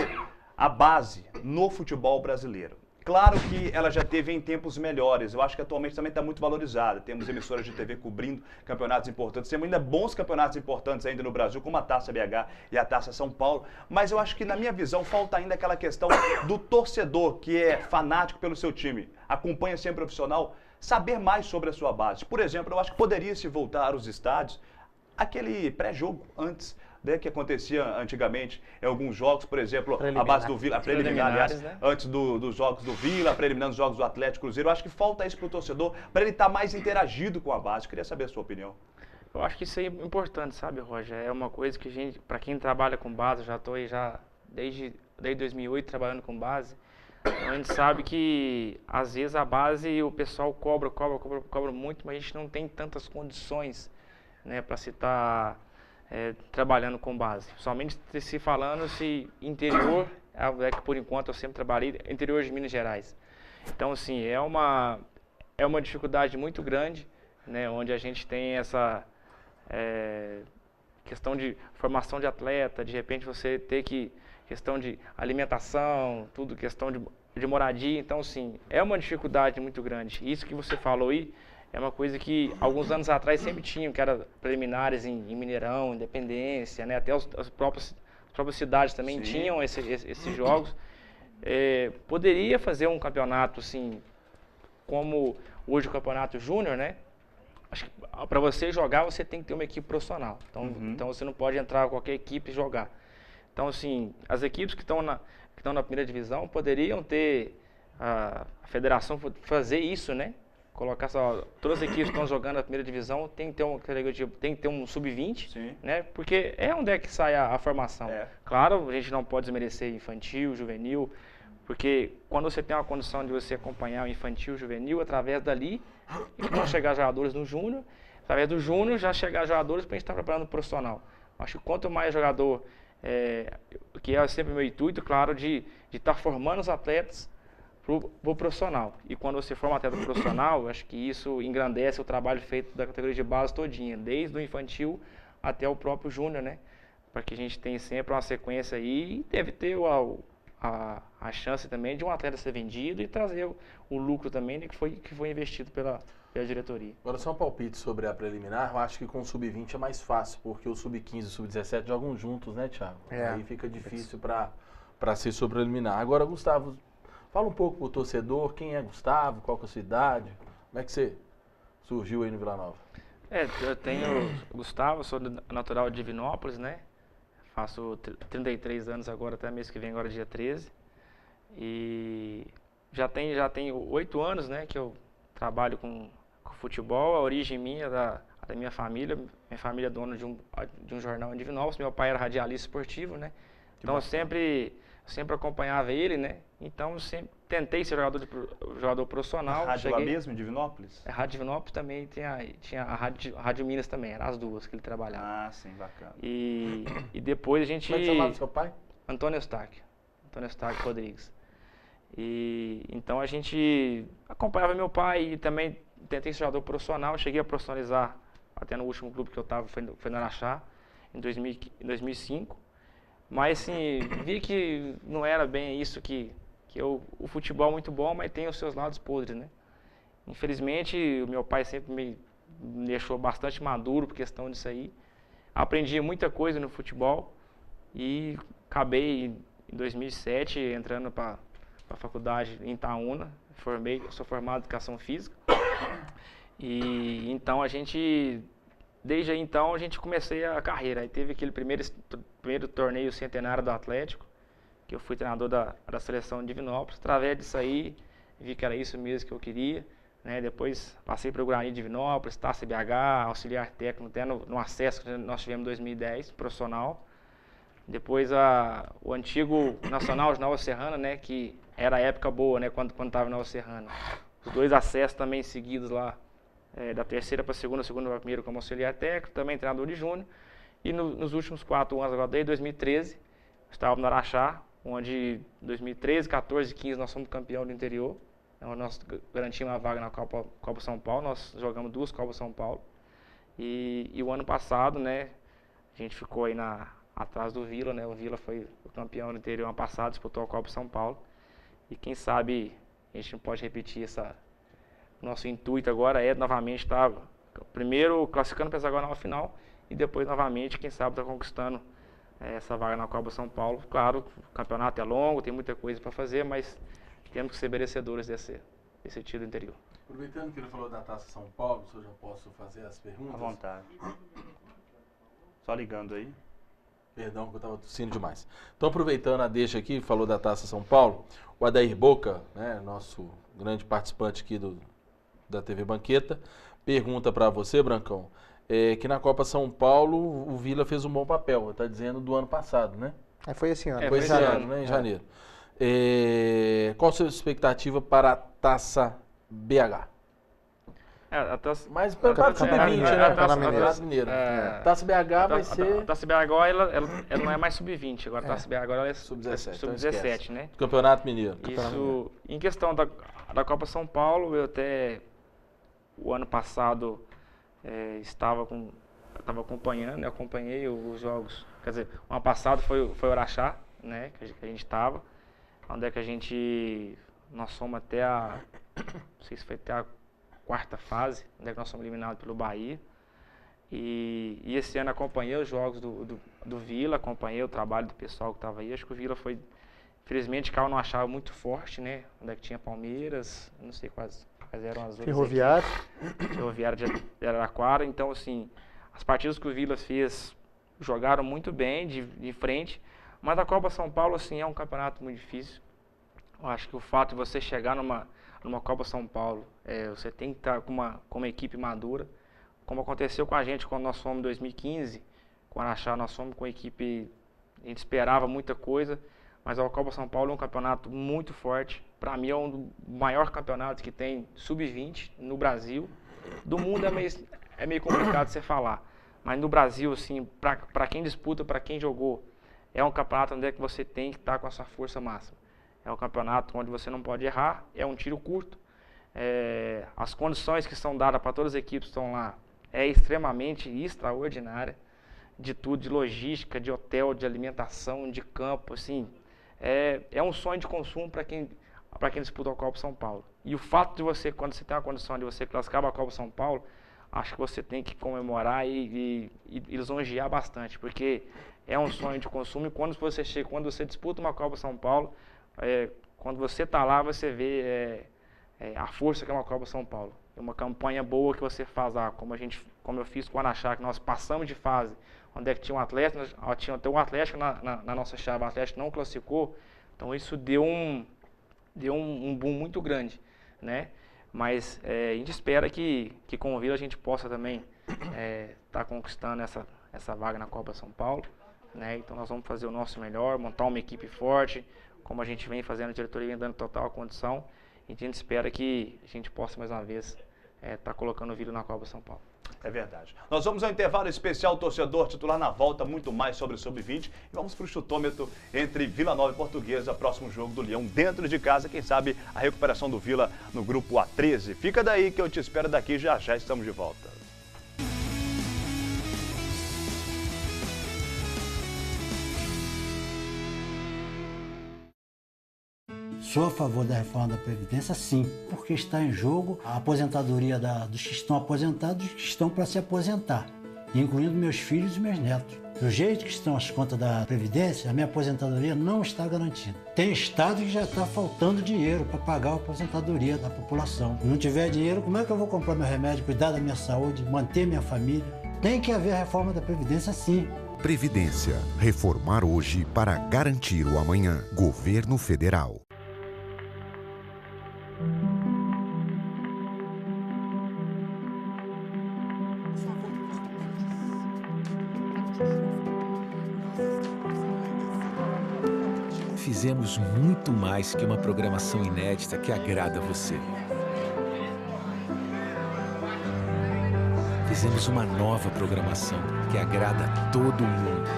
a base no futebol brasileiro. Claro que ela já teve em tempos melhores, eu acho que atualmente também está muito valorizada. Temos emissoras de TV cobrindo campeonatos importantes, temos ainda bons campeonatos importantes ainda no Brasil, como a Taça BH e a Taça São Paulo, mas eu acho que na minha visão falta ainda aquela questão do torcedor que é fanático pelo seu time, acompanha sempre o profissional, saber mais sobre a sua base. Por exemplo, eu acho que poderia-se voltar aos estádios aquele pré-jogo antes, né, que acontecia antigamente em alguns jogos, por exemplo, a base do Vila, a preliminar, aliás, né? antes dos jogos do Vila, preliminando os jogos do Atlético Cruzeiro. Eu acho que falta isso para o torcedor, para ele estar mais interagido com a base. Eu queria saber a sua opinião. Eu acho que isso é importante, sabe, Roger? É uma coisa que a gente, para quem trabalha com base, eu já estou aí desde 2008 trabalhando com base, a gente sabe que às vezes a base o pessoal cobra muito, mas a gente não tem tantas condições, né, para se estar trabalhando com base. Somente se falando se interior, é que por enquanto eu sempre trabalhei interior de Minas Gerais. Então, assim, é uma dificuldade muito grande, né, onde a gente tem essa questão de formação de atleta, de repente você ter questão de alimentação, tudo, questão de moradia. Então, assim, é uma dificuldade muito grande. Isso que você falou aí é uma coisa que alguns anos atrás sempre tinham, que era preliminares em Mineirão, Independência, né? Até os próprios próprias cidades também Sim. tinham esses jogos. Poderia fazer um campeonato assim, como hoje o campeonato júnior, né? Acho que para você jogar, você tem que ter uma equipe profissional. Então você não pode entrar com qualquer equipe e jogar. Então, assim, as equipes que estão na primeira divisão poderiam ter a federação fazer isso, né? Colocar só todas as equipes que estão jogando na primeira divisão tem que ter um sub-20, né? Porque é onde é que sai a formação. Claro, a gente não pode desmerecer infantil, juvenil, porque quando você tem uma condição de você acompanhar o infantil, juvenil, através dali vão chegar jogadores no júnior, através do júnior já chegar jogadores para a gente estar preparando o profissional. Acho que quanto mais jogador, que é sempre meu intuito, claro, de estar formando os atletas pro profissional. E quando você forma um atleta profissional, acho que isso engrandece o trabalho feito da categoria de base todinha, desde o infantil até o próprio júnior, né? Para que a gente tenha sempre uma sequência aí e deve ter a chance também de um atleta ser vendido e trazer o lucro também, né, que foi investido pela diretoria. Agora só um palpite sobre a preliminar, eu acho que com o sub-20 é mais fácil, porque o sub-15 e o sub-17 jogam juntos, né, Thiago? Aí fica difícil para ser sobre preliminar. Agora, Gustavo, fala um pouco pro torcedor, quem é Gustavo, qual que é a sua idade, como é que você surgiu aí no Vila Nova? Eu tenho Gustavo, sou natural de Divinópolis, né? Faço 33 anos agora, até mês que vem, agora dia 13. E já tenho 8 anos, né, que eu trabalho com futebol. A origem minha da minha família é dona de um jornal em Divinópolis. Meu pai era radialista esportivo, né? Então eu sempre acompanhava ele, né? Então eu sempre tentei ser jogador profissional. Rádio lá mesmo, em Divinópolis? Rádio Divinópolis também tinha a Rádio Minas também, eram as duas que ele trabalhava. Ah, sim, bacana. E depois a gente... Como é que chamava seu pai? Antônio Eustáquio Rodrigues. E então a gente acompanhava meu pai e também tentei ser jogador profissional. Cheguei a profissionalizar até no último clube que eu estava, foi no Araxá, em 2005. Mas assim, vi que não era bem isso o futebol é muito bom, mas tem os seus lados podres, né? Infelizmente, o meu pai sempre me deixou bastante maduro por questão disso aí. Aprendi muita coisa no futebol e acabei em 2007 entrando para a faculdade em Itaúna. Sou formado em Educação Física. E então desde aí então a gente comecei a carreira. Aí teve aquele primeiro torneio centenário do Atlético, que eu fui treinador da seleção de Divinópolis. Através disso aí, vi que era isso mesmo que eu queria, né? Depois passei para o Guarani de Divinópolis, Taça BH, auxiliar técnico, até no acesso que nós tivemos em 2010, profissional. Depois o antigo Nacional de Nova Serrana, né? Que era a época boa, né? Quando estava em Nova Serrana. Os 2 acessos também seguidos lá, da terceira para a segunda para primeira como auxiliar técnico, também treinador de júnior. E nos últimos 4 anos, agora desde 2013, estávamos no Araxá, onde em 2013, 14 e 15 nós fomos campeão do interior. Então, nós garantimos uma vaga na Copa São Paulo, nós jogamos 2 Copas São Paulo. E o ano passado, né, a gente ficou aí atrás do Vila, né, o Vila foi o campeão do interior ano passado, disputou a Copa São Paulo. E quem sabe a gente não pode repetir nosso intuito agora novamente estar primeiro classificando para essa agora na final e depois novamente, quem sabe, estar conquistando essa vaga na Copa São Paulo. Claro, o campeonato é longo, tem muita coisa para fazer, mas temos que ser merecedores desse título interior. Aproveitando que ele falou da Taça São Paulo, se eu já posso fazer as perguntas? À vontade. Só ligando aí. Perdão que eu estava tossindo demais. Então, aproveitando a deixa aqui, falou da Taça São Paulo, o Adair Boca, né, nosso grande participante aqui da TV Banqueta, pergunta para você, Brancão, que na Copa São Paulo o Vila fez um bom papel, está dizendo do ano passado, né? Foi esse ano. Foi esse ano, né, em janeiro. Qual a sua expectativa para a Taça BH? Mas para o Sub-20, né? A Taça Mineiro. Taça BH vai ser... A Taça BH ela não é mais Sub-20, agora a Taça BH agora ela é Sub-17, né? Campeonato Mineiro. Isso, em questão da Copa São Paulo, eu até o ano passado estava acompanhando, eu acompanhei os jogos, quer dizer, o ano passado foi o Araxá, né, que a gente estava, onde é que nós fomos até não sei se foi até a 4ª fase, onde é que nós fomos eliminados pelo Bahia, E esse ano acompanhei os jogos do Vila, acompanhei o trabalho do pessoal que estava aí. Acho que o Vila foi, infelizmente, caiu numa chave muito forte, né? Onde é que tinha Palmeiras, não sei quais eram as outras. Ferroviário. Ferroviário de Araraquara. Então, assim, as partidas que o Vila fez, jogaram muito bem, de frente. Mas a Copa São Paulo, assim, é um campeonato muito difícil. Eu acho que o fato de você chegar numa Copa São Paulo, você tem que estar com uma equipe madura. Como aconteceu com a gente quando nós fomos em 2015, com o Araxá, nós fomos com a equipe, a gente esperava muita coisa, mas a Copa São Paulo é um campeonato muito forte. Para mim é um dos maiores campeonatos que tem sub-20 no Brasil. Do mundo é meio complicado você falar, mas no Brasil, assim, para quem disputa, para quem jogou, é um campeonato onde é que você tem que estar com a sua força máxima. É um campeonato onde você não pode errar, é um tiro curto. As condições que são dadas para todas as equipes que estão lá é extremamente extraordinária, de tudo, de logística, de hotel, de alimentação, de campo, assim, é um sonho de consumo para quem disputa a Copa São Paulo. E o fato de você, quando você tem a condição de você classificar para a Copa São Paulo, acho que você tem que comemorar e lisonjear bastante, porque é um sonho de consumo. E quando você disputa uma Copa São Paulo, quando você está lá, você vê a força que é uma Copa São Paulo. É uma campanha boa que você faz lá, como eu fiz com o Araxá, que nós passamos de fase, onde é que tinha um Atlético, tinha até um Atlético na nossa chave, o Atlético não classificou, então isso deu um boom muito grande, né? Mas a gente espera que com o Vila a gente possa também estar conquistando essa vaga na Copa São Paulo, né? Então nós vamos fazer o nosso melhor, montar uma equipe forte, como a gente vem fazendo, a diretoria vem dando total condição, e a gente espera que a gente possa mais uma vez estar colocando o Vila na Copa São Paulo. É verdade. Nós vamos ao intervalo especial torcedor titular. Na volta, muito mais sobre o Sub-20. E vamos para o chutômetro entre Vila Nova e Portuguesa, próximo jogo do Leão dentro de casa. Quem sabe a recuperação do Vila no grupo A13. Fica daí que eu te espero daqui, já estamos de volta. Sou a favor da reforma da Previdência, sim, porque está em jogo a aposentadoria dos que estão aposentados e que estão para se aposentar, incluindo meus filhos e meus netos. Do jeito que estão as contas da Previdência, a minha aposentadoria não está garantida. Tem estado que já está faltando dinheiro para pagar a aposentadoria da população. Se não tiver dinheiro, como é que eu vou comprar meu remédio, cuidar da minha saúde, manter minha família? Tem que haver a reforma da Previdência, sim. Previdência. Reformar hoje para garantir o amanhã. Governo Federal. Fizemos muito mais que uma programação inédita que agrada a você. Fizemos uma nova programação que agrada a todo mundo.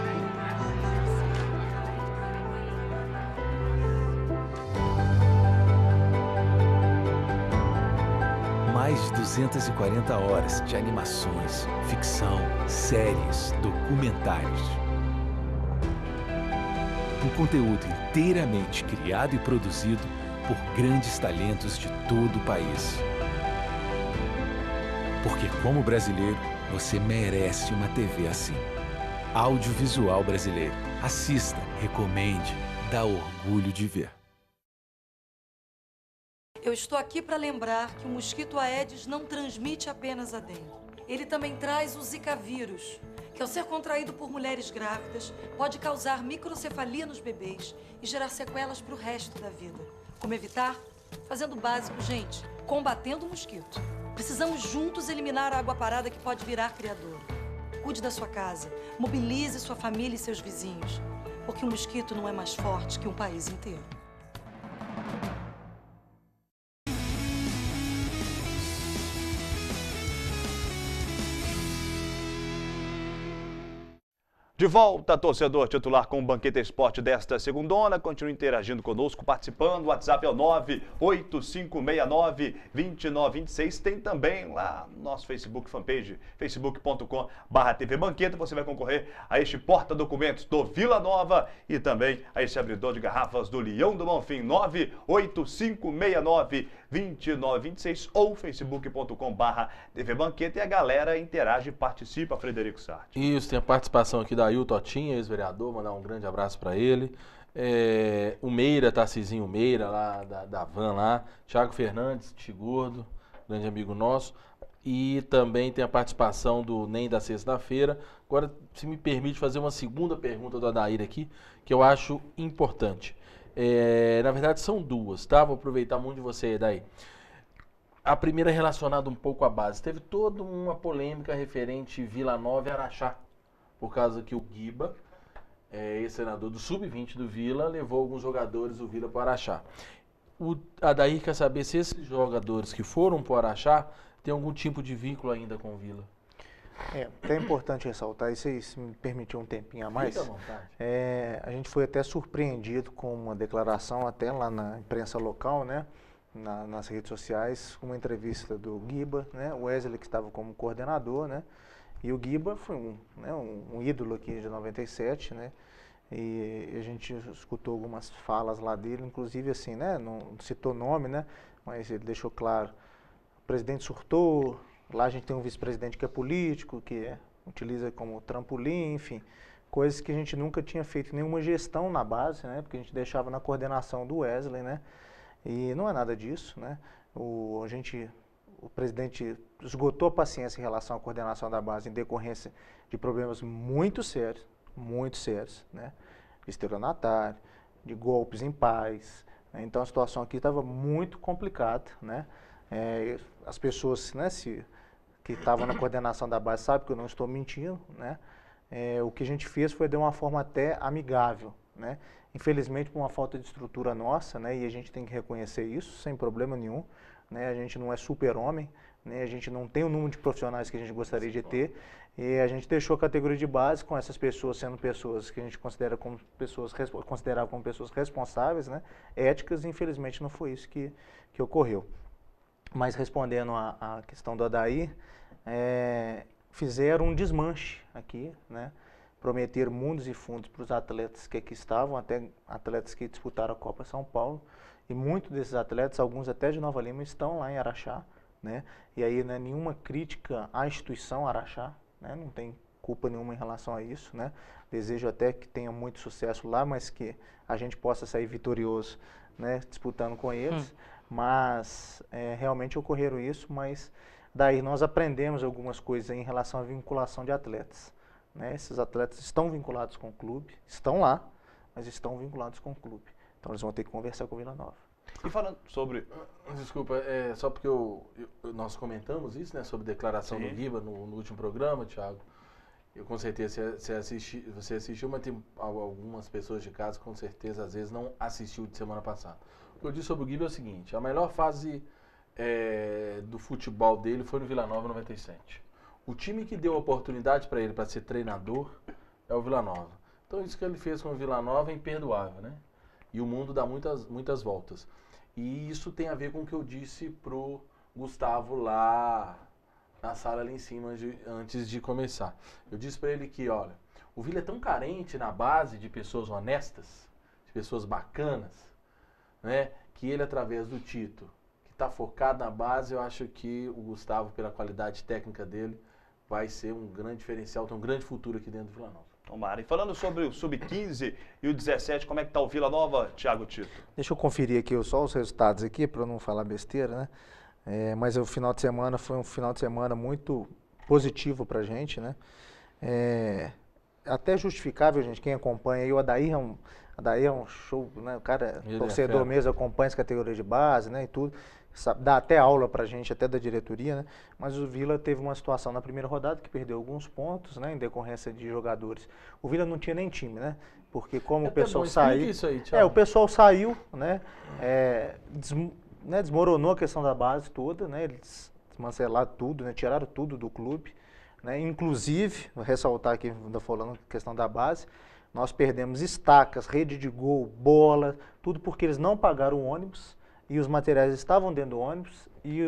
Mais de 240 horas de animações, ficção, séries, documentários. Um conteúdo inteiramente criado e produzido por grandes talentos de todo o país. Porque, como brasileiro, você merece uma TV assim. Audiovisual Brasileiro. Assista, recomende, dá orgulho de ver. Eu estou aqui para lembrar que o mosquito Aedes não transmite apenas a dengue. Ele também traz o Zika vírus, que ao ser contraído por mulheres grávidas, pode causar microcefalia nos bebês e gerar sequelas para o resto da vida. Como evitar? Fazendo o básico, gente, combatendo o mosquito. Precisamos juntos eliminar a água parada que pode virar criador. Cuide da sua casa, mobilize sua família e seus vizinhos, porque o mosquito não é mais forte que um país inteiro. De volta, torcedor titular com o Banqueta Esporte desta segundona. Continue interagindo conosco, participando. O WhatsApp é o 98569-2926. Tem também lá no nosso Facebook, fanpage, facebook.com/TV Banqueta. Você vai concorrer a este porta-documentos do Vila Nova e também a esse abridor de garrafas do Leão do Bonfim, 98569-2926 ou facebook.com/TV Banqueta. E a galera interage e participa, Frederico Sarti. Isso, tem a participação aqui da Ailton Totinha, ex-vereador, mandar um grande abraço para ele. O Meira, Tarcizinho Meira, lá da Van lá. Thiago Fernandes, Tigordo, grande amigo nosso. E também tem a participação do NEM da sexta-feira. Agora, se me permite fazer uma segunda pergunta do Adair aqui, que eu acho importante. Na verdade, são duas, tá? Vou aproveitar muito de você, Adair. A primeira é relacionada um pouco à base. Teve toda uma polêmica referente Vila Nova e Araxá, por causa que o Guiba, ex-senador do Sub-20 do Vila, levou alguns jogadores do Vila para o Araxá. O Adair quer saber se esses jogadores que foram para o Araxá têm algum tipo de vínculo ainda com o Vila. É importante ressaltar, e se me permitir um tempinho a mais, Fique à vontade. A gente foi até surpreendido com uma declaração até lá na imprensa local, né, nas redes sociais, uma entrevista do Guiba, né, o Wesley que estava como coordenador, né, e o Guiba foi um ídolo aqui de 97, né, e a gente escutou algumas falas lá dele, inclusive assim, né, não citou nome, né, mas ele deixou claro, o presidente surtou, lá a gente tem um vice-presidente que é político, que utiliza como trampolim, enfim, coisas que a gente nunca tinha feito nenhuma gestão na base, né, porque a gente deixava na coordenação do Wesley, né, e não é nada disso, né, o presidente esgotou a paciência em relação à coordenação da base em decorrência de problemas muito sérios, né, de estelionatário, de golpes em paz, né, então a situação aqui estava muito complicada, né, as pessoas, né, que estavam na coordenação da base sabem que eu não estou mentindo, né, o que a gente fez foi de uma forma até amigável, né, infelizmente por uma falta de estrutura nossa, né, e a gente tem que reconhecer isso sem problema nenhum, né, a gente não é super-homem, né, a gente não tem o número de profissionais que a gente gostaria de ter, e a gente deixou a categoria de base com essas pessoas sendo pessoas que a gente considerava como pessoas responsáveis, né, éticas, e infelizmente não foi isso que ocorreu. Mas respondendo à questão do Adair, fizeram um desmanche aqui, né, prometeram mundos e fundos para os atletas que aqui estavam, até atletas que disputaram a Copa São Paulo, e muitos desses atletas, alguns até de Nova Lima, estão lá em Araxá, né, e aí não é nenhuma crítica à instituição Araxá, né, não tem culpa nenhuma em relação a isso, né, desejo até que tenha muito sucesso lá, mas que a gente possa sair vitorioso, né, disputando com eles, mas realmente ocorreram isso, mas daí nós aprendemos algumas coisas em relação à vinculação de atletas, né, esses atletas estão vinculados com o clube, estão lá, mas estão vinculados com o clube, então eles vão ter que conversar com o Vila Nova. E falando sobre... Desculpa, só porque nós comentamos isso, né, sobre declaração do Guiba no último programa, Thiago. Eu com certeza você assistiu, mas tem algumas pessoas de casa com certeza às vezes não assistiu de semana passada. O que eu disse sobre o Guiba é o seguinte, a melhor fase do futebol dele foi no Vila Nova 97. O time que deu a oportunidade para ele para ser treinador é o Vila Nova. Então isso que ele fez com o Vila Nova é imperdoável, né? E o mundo dá muitas voltas. E isso tem a ver com o que eu disse pro Gustavo lá na sala ali em cima antes de começar. Eu disse para ele que, olha, o Vila é tão carente na base de pessoas honestas, de pessoas bacanas, né, que ele, através do Tito, que está focado na base, eu acho que o Gustavo, pela qualidade técnica dele, vai ser um grande diferencial, tem um grande futuro aqui dentro do Vila Nova. Tomara. E falando sobre o Sub-15 e o 17, como é que está o Vila Nova, Thiago Tito? Deixa eu conferir aqui só os resultados aqui, para não falar besteira, né? Mas o final de semana foi um final de semana muito positivo para a gente, né? Até justificável, gente, quem acompanha aí, o Adair é um show, né? O cara, torcedor mesmo, acompanha as categorias de base, né, e tudo. Dá até aula pra gente, até da diretoria, né? Mas o Vila teve uma situação na primeira rodada que perdeu alguns pontos, né, em decorrência de jogadores. O Vila não tinha nem time, né? Porque como o pessoal saiu, isso aí, o pessoal saiu, né? Desmoronou a questão da base toda, né? Eles desmantelaram tudo, né? Tiraram tudo do clube. né? Inclusive, vou ressaltar aqui, ainda falando questão da base, nós perdemos estacas, rede de gol, bola, tudo porque eles não pagaram o ônibus e os materiais estavam dentro do ônibus e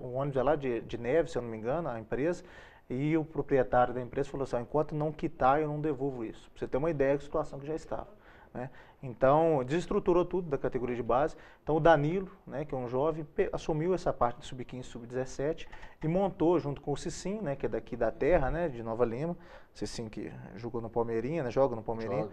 o ônibus é lá de Neves, se eu não me engano, a empresa, e o proprietário da empresa falou assim, enquanto não quitar eu não devolvo isso. Pra você ter uma ideia da situação que já estava, né? Então, desestruturou tudo da categoria de base. Então, o Danilo, né, que é um jovem, assumiu essa parte do sub-15 sub-17 e montou junto com o Cicim, né, que é daqui da terra, né, de Nova Lima. Cicim que jogou no Palmeirinha, né, joga no Palmeirinha.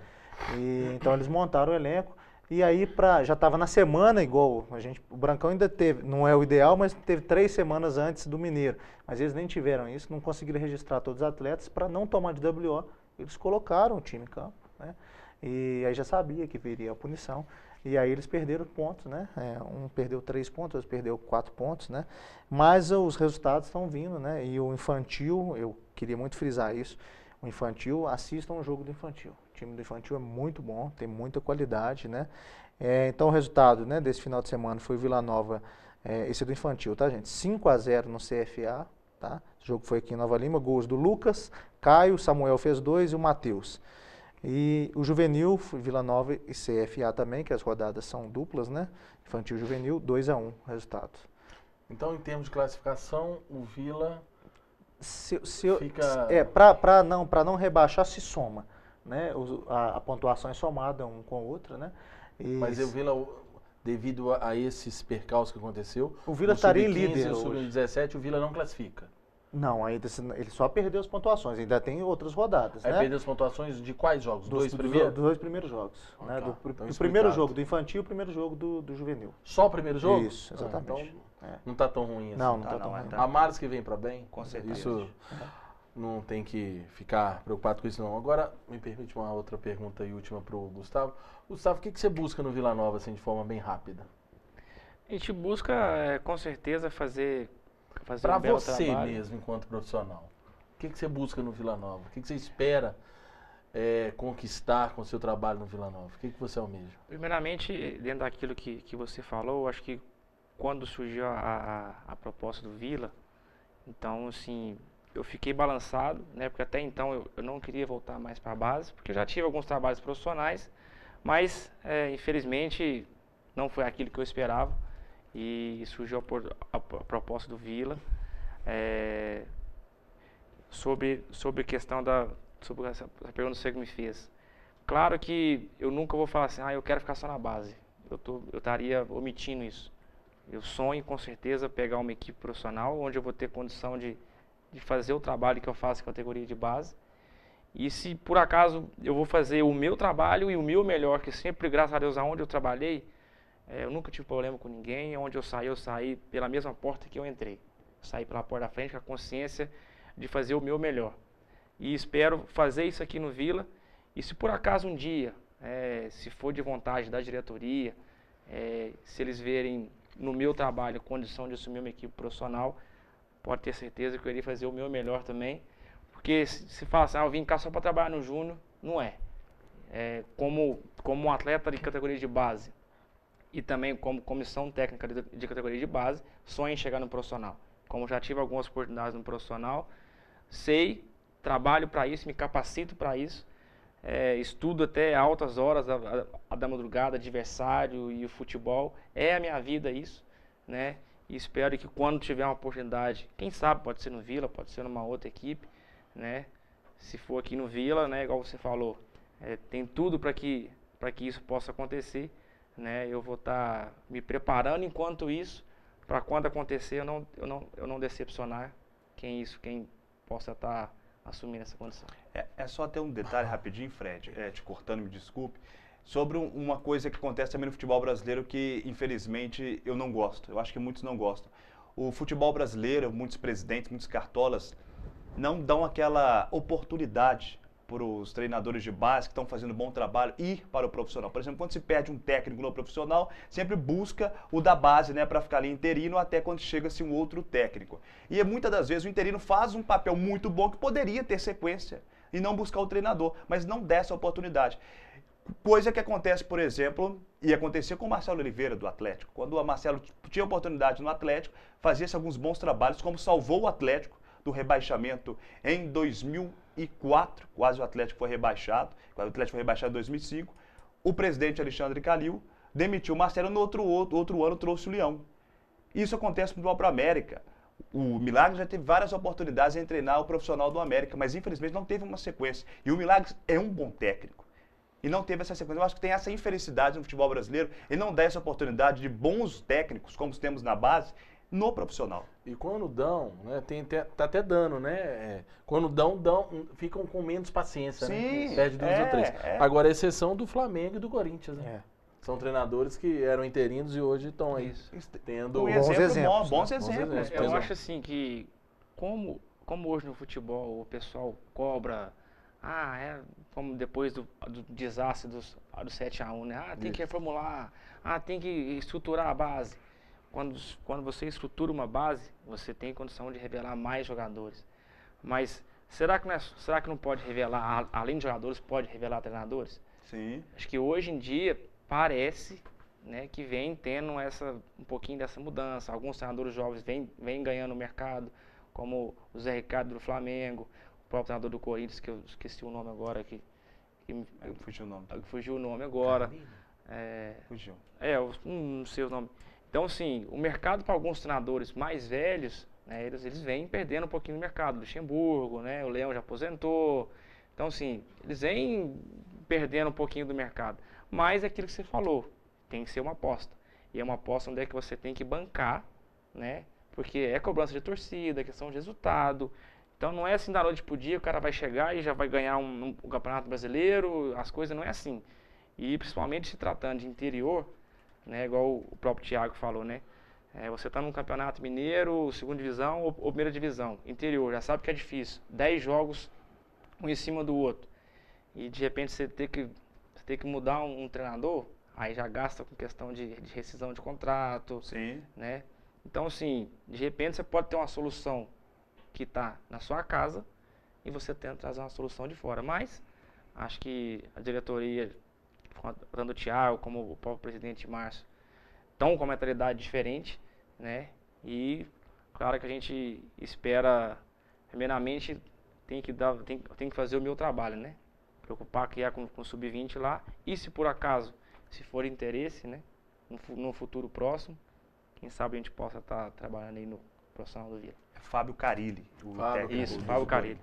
E, então, eles montaram o elenco. E aí, já estava na semana, igual o Brancão ainda teve, não é o ideal, mas teve 3 semanas antes do Mineiro. Mas eles nem tiveram isso, não conseguiram registrar todos os atletas para não tomar de WO. Eles colocaram o time em campo, né? E aí já sabia que viria a punição. E aí eles perderam pontos, né? Um perdeu 3 pontos, outro perdeu 4 pontos, né? Mas os resultados estão vindo, né? E o infantil, eu queria muito frisar isso, o infantil, assistam o jogo do infantil. O time do infantil é muito bom, tem muita qualidade, né? Então o resultado, né, desse final de semana foi o Vila Nova, esse do infantil, tá, gente? 5-0 no CFA, tá? O jogo foi aqui em Nova Lima, gols do Lucas, Caio, Samuel fez 2 e o Matheus. E o juvenil, Vila Nova e CFA também, que as rodadas são duplas, né? Infantil e juvenil, 2-1 o resultado. Então, em termos de classificação, o Vila fica... Para não rebaixar, se soma, né? A pontuação é somada um com o outro, né? Mas o Vila, devido a esses percalços que aconteceu, o Vila estaria em líder. O sub-17, o Vila não classifica. Não, ainda ele só perdeu as pontuações, ainda tem outras rodadas, né? Perdeu as pontuações de quais jogos? Dos 2 primeiros jogos. Né? Tá. Do primeiro jogo do infantil e o primeiro jogo do juvenil. Só o primeiro jogo? Isso, exatamente. Então, não está tão ruim assim. Não está tão ruim. A Maris que vem para bem? Com certeza. Isso não tem que ficar preocupado com isso não. Agora, me permite uma outra pergunta e última para o Gustavo. Gustavo, o que você busca no Vila Nova, assim, de forma bem rápida? A gente busca, com certeza, fazer para um belo você trabalho. mesmo, enquanto profissional, o que você busca no Vila Nova? O que você espera conquistar com o seu trabalho no Vila Nova? O que você almeja? Primeiramente, dentro daquilo que você falou, eu acho que quando surgiu a proposta do Vila, então, assim, eu fiquei balançado, né? Porque até então eu não queria voltar mais para a base, porque eu já tive alguns trabalhos profissionais, mas, infelizmente, não foi aquilo que eu esperava. E surgiu a proposta do Vila sobre a questão sobre essa pergunta que você me fez. Claro que eu nunca vou falar assim, eu quero ficar só na base. Eu estaria omitindo isso. Eu sonho, com certeza, pegar uma equipe profissional, onde eu vou ter condição de fazer o trabalho que eu faço em categoria de base. E se por acaso eu vou fazer o meu trabalho e o meu melhor, que sempre, graças a Deus, aonde eu trabalhei, eu nunca tive problema com ninguém. Onde eu saí pela mesma porta que eu entrei. Eu saí pela porta da frente com a consciência de fazer o meu melhor. E espero fazer isso aqui no Vila. E se por acaso um dia, se for de vontade da diretoria, se eles verem no meu trabalho condição de assumir uma equipe profissional, pode ter certeza que eu iria fazer o meu melhor também. Porque se fala assim, eu vim cá só para trabalhar no Júnior, não é. Como um atleta de categoria de base, e também como comissão técnica de categoria de base, sonho em chegar no profissional. Como já tive algumas oportunidades no profissional, trabalho para isso, me capacito para isso, estudo até altas horas da madrugada, adversário e o futebol, é a minha vida isso, né? E espero que quando tiver uma oportunidade, quem sabe, pode ser no Vila, pode ser numa outra equipe, né? Se for aqui no Vila, né, igual você falou, tem tudo para que isso possa acontecer. Né, eu vou estar me preparando enquanto isso, para quando acontecer eu não decepcionar quem possa estar assumindo essa condição. É só ter um detalhe rapidinho, Fred, te cortando, me desculpe, sobre uma coisa que acontece também no futebol brasileiro que, infelizmente, eu não gosto. Eu acho que muitos não gostam. O futebol brasileiro, muitos presidentes, muitos cartolas, não dão aquela oportunidade para os treinadores de base que estão fazendo bom trabalho ir para o profissional. Por exemplo, quando se perde um técnico no profissional, sempre busca o da base, né, para ficar ali interino até quando chega-se um outro técnico. E muitas das vezes o interino faz um papel muito bom que poderia ter sequência e não buscar o treinador, mas não dá essa oportunidade. Coisa que acontece, por exemplo, e acontecia com o Marcelo Oliveira do Atlético. Quando o Marcelo tinha oportunidade no Atlético, fazia-se alguns bons trabalhos, como salvou o Atlético do rebaixamento em 2004, quase o Atlético foi rebaixado, o Atlético foi rebaixado em 2005, o presidente Alexandre Calil demitiu o Marcelo, no outro ano trouxe o Leão. Isso acontece no futebol para a América. O Milagres já teve várias oportunidades em treinar o profissional do América, mas infelizmente não teve uma sequência. E o Milagres é um bom técnico. E não teve essa sequência. Eu acho que tem essa infelicidade no futebol brasileiro e não dá essa oportunidade de bons técnicos, como temos na base, no profissional. E quando dão, né, tá até dando, né? Quando dão, ficam com menos paciência, Sim, né? Perde 2 ou 3. Agora, a exceção do Flamengo e do Corinthians, né? São treinadores que eram interinos e hoje estão aí tendo bons exemplos. Eu acho assim que, como hoje no futebol o pessoal cobra, como depois do desastre do 7-1, né? Tem que reformular, tem que estruturar a base. Quando você estrutura uma base, você tem condição de revelar mais jogadores. Mas será que não pode revelar, além de jogadores, pode revelar treinadores? Sim. Acho que hoje em dia parece, né, que vem tendo um pouquinho dessa mudança. Alguns treinadores jovens vêm ganhando o mercado, como o Zé Ricardo do Flamengo, o próprio treinador do Corinthians, que eu esqueci o nome agora, fugiu o nome agora. Fugiu. Eu não sei o nome. Então, assim, o mercado para alguns treinadores mais velhos, né, eles vêm perdendo um pouquinho no mercado. Luxemburgo, né, o Leão já aposentou. Então, assim, eles vêm perdendo um pouquinho do mercado. Mas é aquilo que você falou, tem que ser uma aposta. E é uma aposta onde é que você tem que bancar, né? Porque é cobrança de torcida, questão de resultado. Então não é assim da noite pro dia, o cara vai chegar e já vai ganhar um campeonato brasileiro, as coisas não é assim. E principalmente se tratando de interior, né? Igual o próprio Thiago falou, né? Você está num campeonato mineiro, segunda divisão ou primeira divisão, interior, já sabe que é difícil. 10 jogos, um em cima do outro. E de repente você tem que mudar um treinador, aí já gasta com questão de rescisão de contrato. Sim. Né? Então, assim, de repente você pode ter uma solução que está na sua casa e você tenta trazer uma solução de fora. Mas acho que a diretoria, tanto o Thiago como o próprio presidente Márcio, estão com uma mentalidade diferente, né? E claro que a gente espera, primeiramente, tem que fazer o meu trabalho, né? Preocupar criar com o sub-20 lá, e se por acaso, se for interesse, né, no futuro próximo, quem sabe a gente possa estar trabalhando aí no profissional do Vila. Fábio Carilli, o técnico. Isso, Fábio Carilli.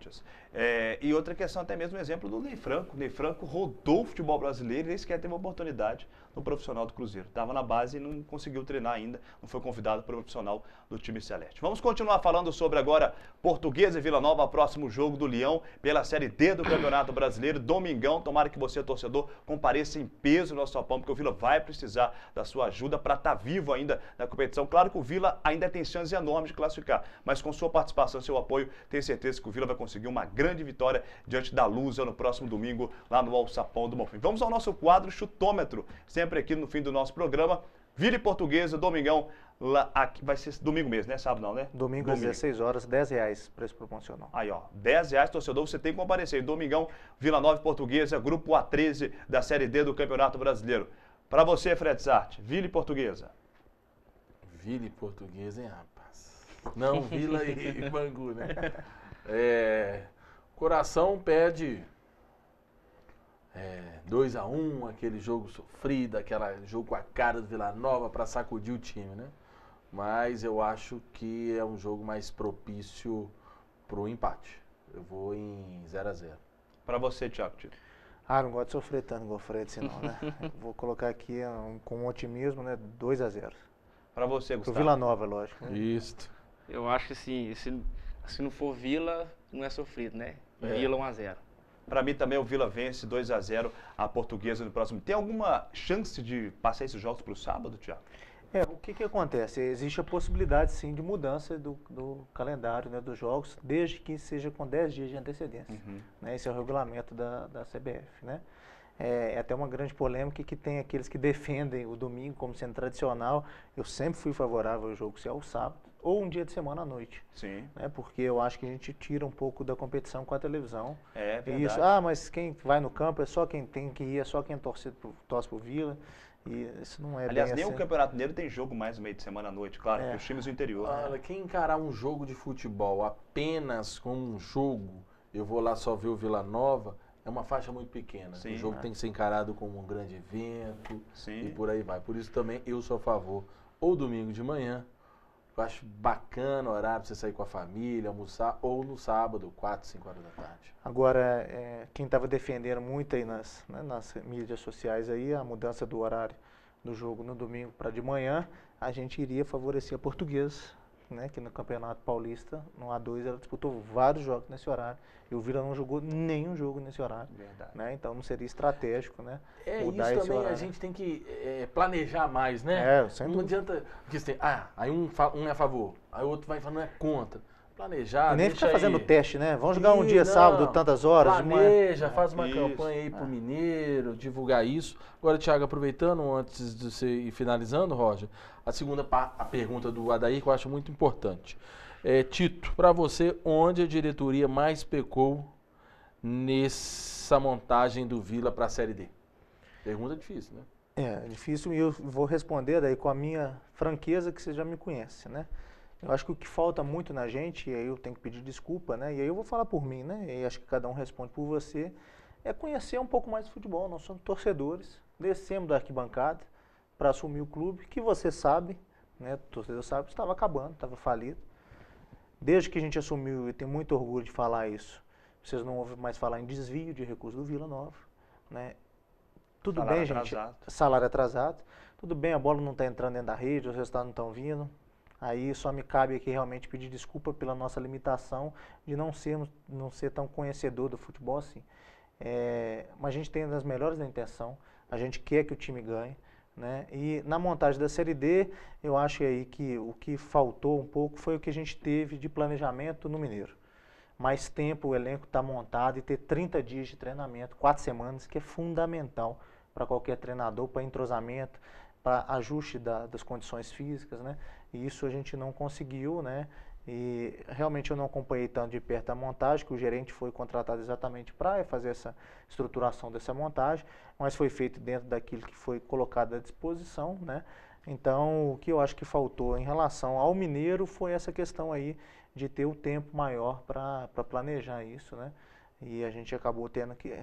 E outra questão, até mesmo o exemplo do Ney Franco. O Ney Franco rodou o futebol brasileiro e nem sequer teve uma oportunidade no profissional do Cruzeiro. Estava na base e não conseguiu treinar ainda, não foi convidado para o profissional do time celeste. Vamos continuar falando sobre agora Portuguesa e Vila Nova, próximo jogo do Leão pela Série D do Campeonato Brasileiro, domingão. Tomara que você, torcedor, compareça em peso no nosso Sapão, porque o Vila vai precisar da sua ajuda para estar vivo ainda na competição. Claro que o Vila ainda tem chances enormes de classificar, mas com sua participação, seu apoio, tenho certeza que o Vila vai conseguir uma grande vitória diante da Lusa no próximo domingo, lá no Alçapão do Bonfim. Vamos ao nosso quadro Chutômetro, sempre aqui no fim do nosso programa. Vila e Portuguesa, domingão, lá, aqui vai ser domingo mesmo, né? Sábado não, né? Domingo às 16 horas, R$10, preço promocional. Aí, ó, R$10, torcedor, você tem que comparecer. Domingão, Vila Nova e Portuguesa, grupo A13 da Série D do Campeonato Brasileiro. Para você, Fred Sart, Vila e Portuguesa. Vila e Portuguesa, hein, rapaz? Não, Vila e Bangu, né? Coração pede 2-1, aquele jogo sofrido, aquele jogo com a cara do Vila Nova para sacudir o time, né? Mas eu acho que é um jogo mais propício para o empate. Eu vou em 0-0. Para você, Thiago. Não gosto de sofrer tanto igual o Fred, senão, né? Vou colocar aqui com um otimismo, né? 2-0. Para você, Pro Gustavo. Vila Nova, lógico. Né? Isso. Eu acho que assim, se não for Vila, não é sofrido, né? Vila 1-0. Para mim também o Vila vence 2-0 a Portuguesa no próximo. Tem alguma chance de passar esses jogos para o sábado, Thiago? O que acontece? Existe a possibilidade, sim, de mudança do calendário, né, dos jogos, desde que seja com 10 dias de antecedência. Né? Esse é o regulamento da CBF, né? É até uma grande polêmica que tem aqueles que defendem o domingo como sendo tradicional. Eu sempre fui favorável ao jogo ser ao sábado ou um dia de semana à noite. Sim. Né? Porque eu acho que a gente tira um pouco da competição com a televisão. É verdade. Isso. Mas quem vai no campo é só quem tem que ir, é só quem torce pro Vila. E isso não é Aliás, bem nem assim. o Campeonato Mineiro tem jogo mais no meio de semana à noite, claro, que os times do interior. Olha, quem encarar um jogo de futebol apenas como um jogo, eu vou lá só ver o Vila Nova, é uma faixa muito pequena. Sim, o jogo tem que ser encarado como um grande evento Sim. e por aí vai. Por isso também eu sou a favor, ou domingo de manhã, eu acho bacana o horário para você sair com a família, almoçar, ou no sábado, 4, 5 horas da tarde. Agora, quem estava defendendo muito aí nas mídias sociais aí, a mudança do horário do jogo no domingo para de manhã, a gente iria favorecer a Portuguesa, né, que no Campeonato Paulista, no A2, ela disputou vários jogos nesse horário, e o Vila não jogou nenhum jogo nesse horário. Verdade. Né, então não seria estratégico, né, Isso mudar esse também horário. a gente tem que planejar mais, né? Sem não dúvida. adianta, porque você tem, aí um é a favor, aí o outro vai falando é contra. Planejar, E nem deixa ficar fazendo aí. teste, né? Vamos jogar um dia Não, sábado, tantas horas. Planeja, faz uma Isso. campanha aí pro Mineiro, divulgar isso. Agora, Thiago, aproveitando, antes de você ir finalizando, Roger, a pergunta do Adair, que eu acho muito importante. Tito, para você, onde a diretoria mais pecou nessa montagem do Vila para a Série D? Pergunta difícil, né? É difícil e eu vou responder daí com a minha franqueza que você já me conhece, né? Eu acho que o que falta muito na gente, e aí eu tenho que pedir desculpa, né? E aí eu vou falar por mim, né? E acho que cada um responde por você, é conhecer um pouco mais de futebol. Nós somos torcedores, descemos da arquibancada para assumir o clube, que você sabe, né? O torcedor sabe, estava acabando, estava falido. Desde que a gente assumiu, e tenho muito orgulho de falar isso, vocês não ouvem mais falar em desvio de recursos do Vila Nova, né? Tudo Salário bem, gente. atrasado. Salário atrasado. Tudo bem, a bola não está entrando dentro da rede, os resultados não estão vindo. Aí só me cabe aqui realmente pedir desculpa pela nossa limitação de não ser tão conhecedor do futebol assim. Mas a gente tem as melhores da intenção, a gente quer que o time ganhe, né? E na montagem da Série D, eu acho aí que o que faltou um pouco foi o que a gente teve de planejamento no Mineiro. Mais tempo, o elenco está montado e ter 30 dias de treinamento, 4 semanas, que é fundamental para qualquer treinador, para entrosamento, para ajuste das condições físicas, né? E isso a gente não conseguiu, né? E realmente eu não acompanhei tanto de perto a montagem, que o gerente foi contratado exatamente para fazer essa estruturação dessa montagem, mas foi feito dentro daquilo que foi colocado à disposição, né? Então, o que eu acho que faltou em relação ao Mineiro foi essa questão aí de ter o tempo maior para planejar isso, né? E a gente acabou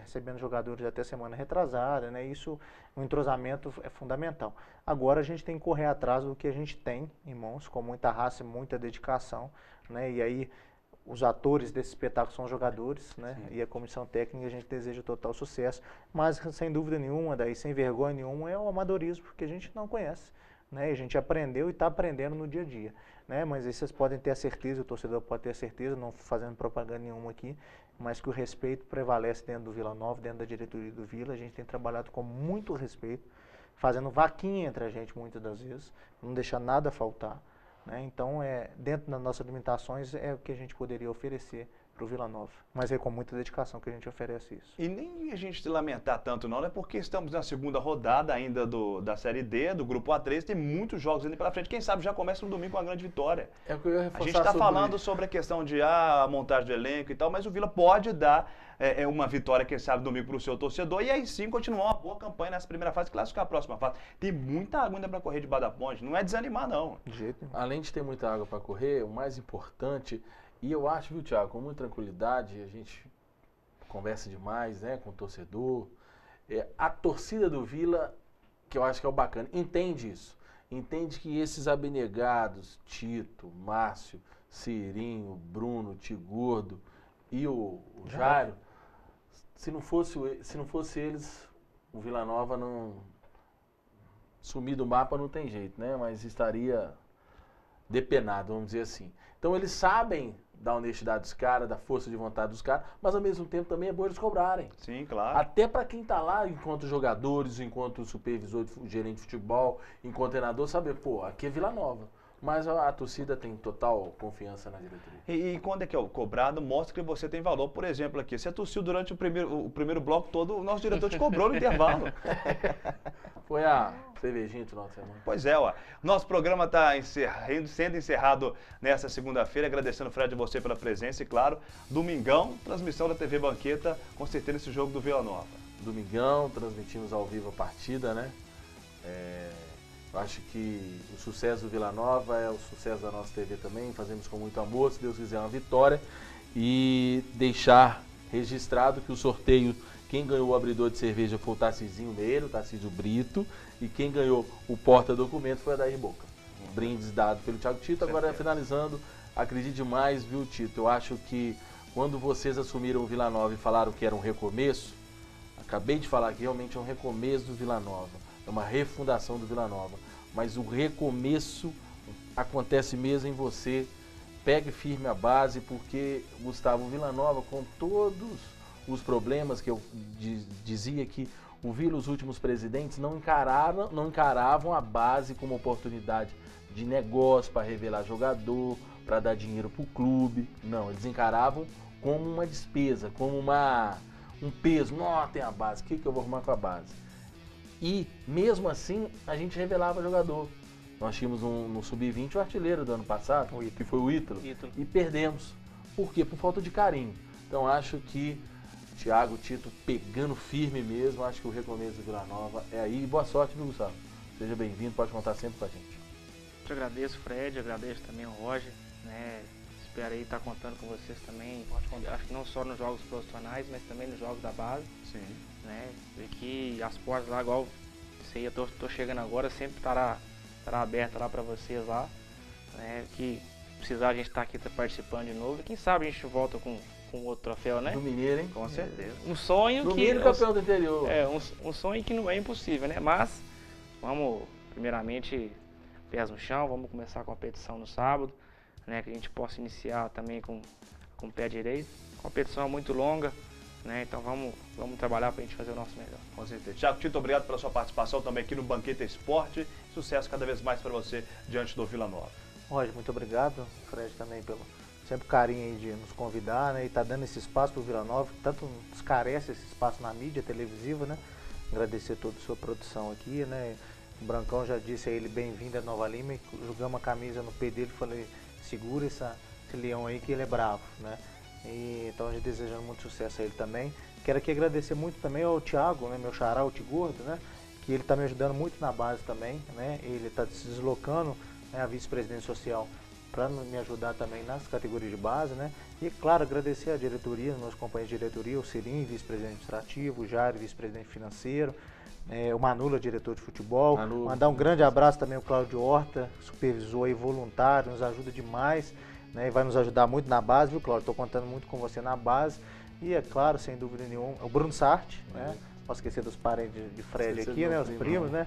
recebendo jogadores até semana retrasada, né? Isso, o entrosamento é fundamental. Agora a gente tem que correr atrás do que a gente tem em mãos, com muita raça e muita dedicação, né? E aí os atores desse espetáculo são os jogadores, né? Sim. E a comissão técnica, a gente deseja total sucesso, mas sem dúvida nenhuma, daí sem vergonha nenhuma, é o amadorismo, porque a gente não conhece, né? E a gente aprendeu e está aprendendo no dia a dia, né? Mas aí vocês podem ter a certeza, o torcedor pode ter a certeza, não fazendo propaganda nenhuma aqui, mas que o respeito prevalece dentro do Vila Nova, dentro da diretoria do Vila. A gente tem trabalhado com muito respeito, fazendo vaquinha entre a gente muitas das vezes, não deixar nada faltar, né? Então, dentro das nossas limitações, é o que a gente poderia oferecer para o Vila Nova. Mas é com muita dedicação que a gente oferece isso. E nem a gente se lamentar tanto não, né? Porque estamos na segunda rodada ainda da Série D, do Grupo A3, tem muitos jogos ainda pela frente. Quem sabe já começa no domingo com uma grande vitória. É o que eu ia reforçar. A gente está falando sobre a questão de a montagem do elenco e tal, mas o Vila pode dar uma vitória, quem sabe, domingo para o seu torcedor, e aí sim continuar uma boa campanha nessa primeira fase, classificar a próxima fase. Tem muita água ainda para correr debaixo da ponte, não é desanimar não. De jeito nenhum. Além de ter muita água para correr, o mais importante, e eu acho, viu, Thiago, com muita tranquilidade, a gente conversa demais, né, com o torcedor, a torcida do Vila, que eu acho que é o bacana, entende isso. Entende que esses abnegados, Tito, Márcio, Cirinho, Bruno, Tigordo e o Jairo, se não fosse eles, o Vila Nova não sumir do mapa não tem jeito, né? Mas estaria depenado, vamos dizer assim. Então eles sabem da honestidade dos caras, da força de vontade dos caras, mas ao mesmo tempo também é bom eles cobrarem. Sim, claro. Até para quem está lá, enquanto jogadores, enquanto supervisor, gerente de futebol, enquanto treinador, saber, pô, aqui é Vila Nova. Mas a torcida tem total confiança na diretoria. E quando é que é o cobrado, mostra que você tem valor. Por exemplo, aqui, você tossiu durante o primeiro bloco todo, o nosso diretor te cobrou no intervalo. Foi a cervejinha do final de semana. Pois é, ó. Nosso programa está sendo encerrado nesta segunda-feira, agradecendo, Fred, você pela presença e, claro, domingão, transmissão da TV Banqueta, com certeza esse jogo do Vila Nova. Domingão, transmitimos ao vivo a partida, né? Eu acho que o sucesso do Vila Nova é o sucesso da nossa TV também, fazemos com muito amor, se Deus quiser uma vitória, e deixar registrado que o sorteio, quem ganhou o abridor de cerveja foi o Tarcisinho Meiro, o Tarcísio Brito, e quem ganhou o porta-documento foi a Daí Boca. Brindes dado pelo Thiago Tito. Agora, finalizando, acredite demais, viu, Tito? Eu acho que quando vocês assumiram o Vila Nova e falaram que era um recomeço, acabei de falar que realmente é um recomeço do Vila Nova, é uma refundação do Vila Nova, mas o recomeço acontece mesmo em você. Pegue firme a base, porque, Gustavo, o Vila Nova, com todos os problemas que eu dizia que o Vila, os últimos presidentes, não encaravam a base como oportunidade de negócio para revelar jogador, para dar dinheiro para o clube. Não, eles encaravam como uma despesa, como um peso. Não, tem a base, o que eu vou arrumar com a base? E, mesmo assim, a gente revelava jogador. Nós tínhamos no Sub-20 o artilheiro do ano passado, que foi o Ítalo, e perdemos. Por quê? Por falta de carinho. Então, acho que Thiago, Tito pegando firme mesmo, acho que o recomeço do Vila Nova é aí. Boa sorte, viu, Gustavo? Seja bem-vindo, pode contar sempre com a gente. Eu agradeço, Fred, agradeço também o Roger, né? Espero aí estar contando com vocês também. Acho que não só nos jogos profissionais, mas também nos jogos da base. Sim. Né? E que as portas lá, igual sei, eu tô chegando agora, sempre estará aberta lá para vocês lá. Né? Que precisar a gente estar aqui participando de novo. E quem sabe a gente volta com outro troféu, né? Do Mineiro, hein? Com certeza. Um sonho do que... Mineiro, campeão do interior. Um sonho que não é impossível, né? Mas vamos, primeiramente, pés no chão, vamos começar a competição no sábado, né? Que a gente possa iniciar também com o pé direito. A competição é muito longa, né? Então vamos trabalhar para a gente fazer o nosso melhor. Com certeza. Thiago Tito, obrigado pela sua participação também aqui no Banqueta Esporte. Sucesso cada vez mais para você diante do Vila Nova. Roger, muito obrigado. Fred também pelo sempre carinho aí de nos convidar, né? E tá dando esse espaço pro Vila Nova, que tanto nos carece esse espaço na mídia televisiva, né? Agradecer toda a sua produção aqui, né? O Brancão já disse a ele, bem-vindo a Nova Lima, e jogamos a camisa no pé dele e falei, segura esse leão aí que ele é bravo, né? E, então a gente desejando muito sucesso a ele também. Quero aqui agradecer muito também ao Thiago, né? Meu xará, o Tigordo, né? Que ele tá me ajudando muito na base também, né? Ele tá se deslocando, né, a vice-presidente social para me ajudar também nas categorias de base, né? E, claro, agradecer a diretoria, meus companheiros de diretoria, o Cirim, vice-presidente administrativo, o Jair, vice-presidente financeiro, o Manula, diretor de futebol. Mandar um grande abraço também ao Cláudio Horta, supervisor e voluntário, nos ajuda demais, né? E vai nos ajudar muito na base, viu, Cláudio? Estou contando muito com você na base. E, é claro, sem dúvida nenhuma, o Bruno Sarte, né? Não posso esquecer dos parentes de Fred aqui, né? Os primos, né?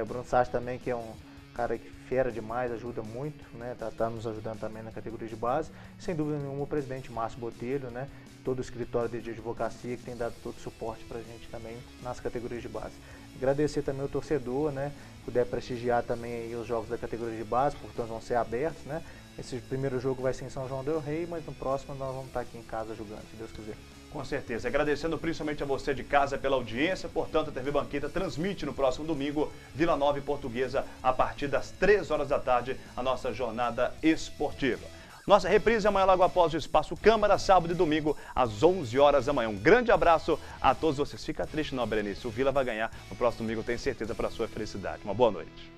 O Bruno Sarte também, que é um cara que fera demais, ajuda muito, né? Tá nos ajudando também na categoria de base. Sem dúvida nenhuma, o presidente Márcio Botelho, né? Todo o escritório de advocacia que tem dado todo o suporte pra gente também nas categorias de base. Agradecer também o torcedor, né? Puder prestigiar também aí os jogos da categoria de base, portanto vão ser abertos, né? Esse primeiro jogo vai ser em São João del Rei, mas no próximo nós vamos estar aqui em casa jogando, se Deus quiser. Com certeza. Agradecendo principalmente a você de casa pela audiência. Portanto, a TV Banqueta transmite no próximo domingo, Vila Nova e Portuguesa, a partir das 3 horas da tarde, a nossa jornada esportiva. Nossa reprise amanhã logo após o Espaço Câmara, sábado e domingo, às 11 horas da manhã. Um grande abraço a todos vocês. Fica triste não, Berenice. O Vila vai ganhar no próximo domingo, tenho certeza, para a sua felicidade. Uma boa noite.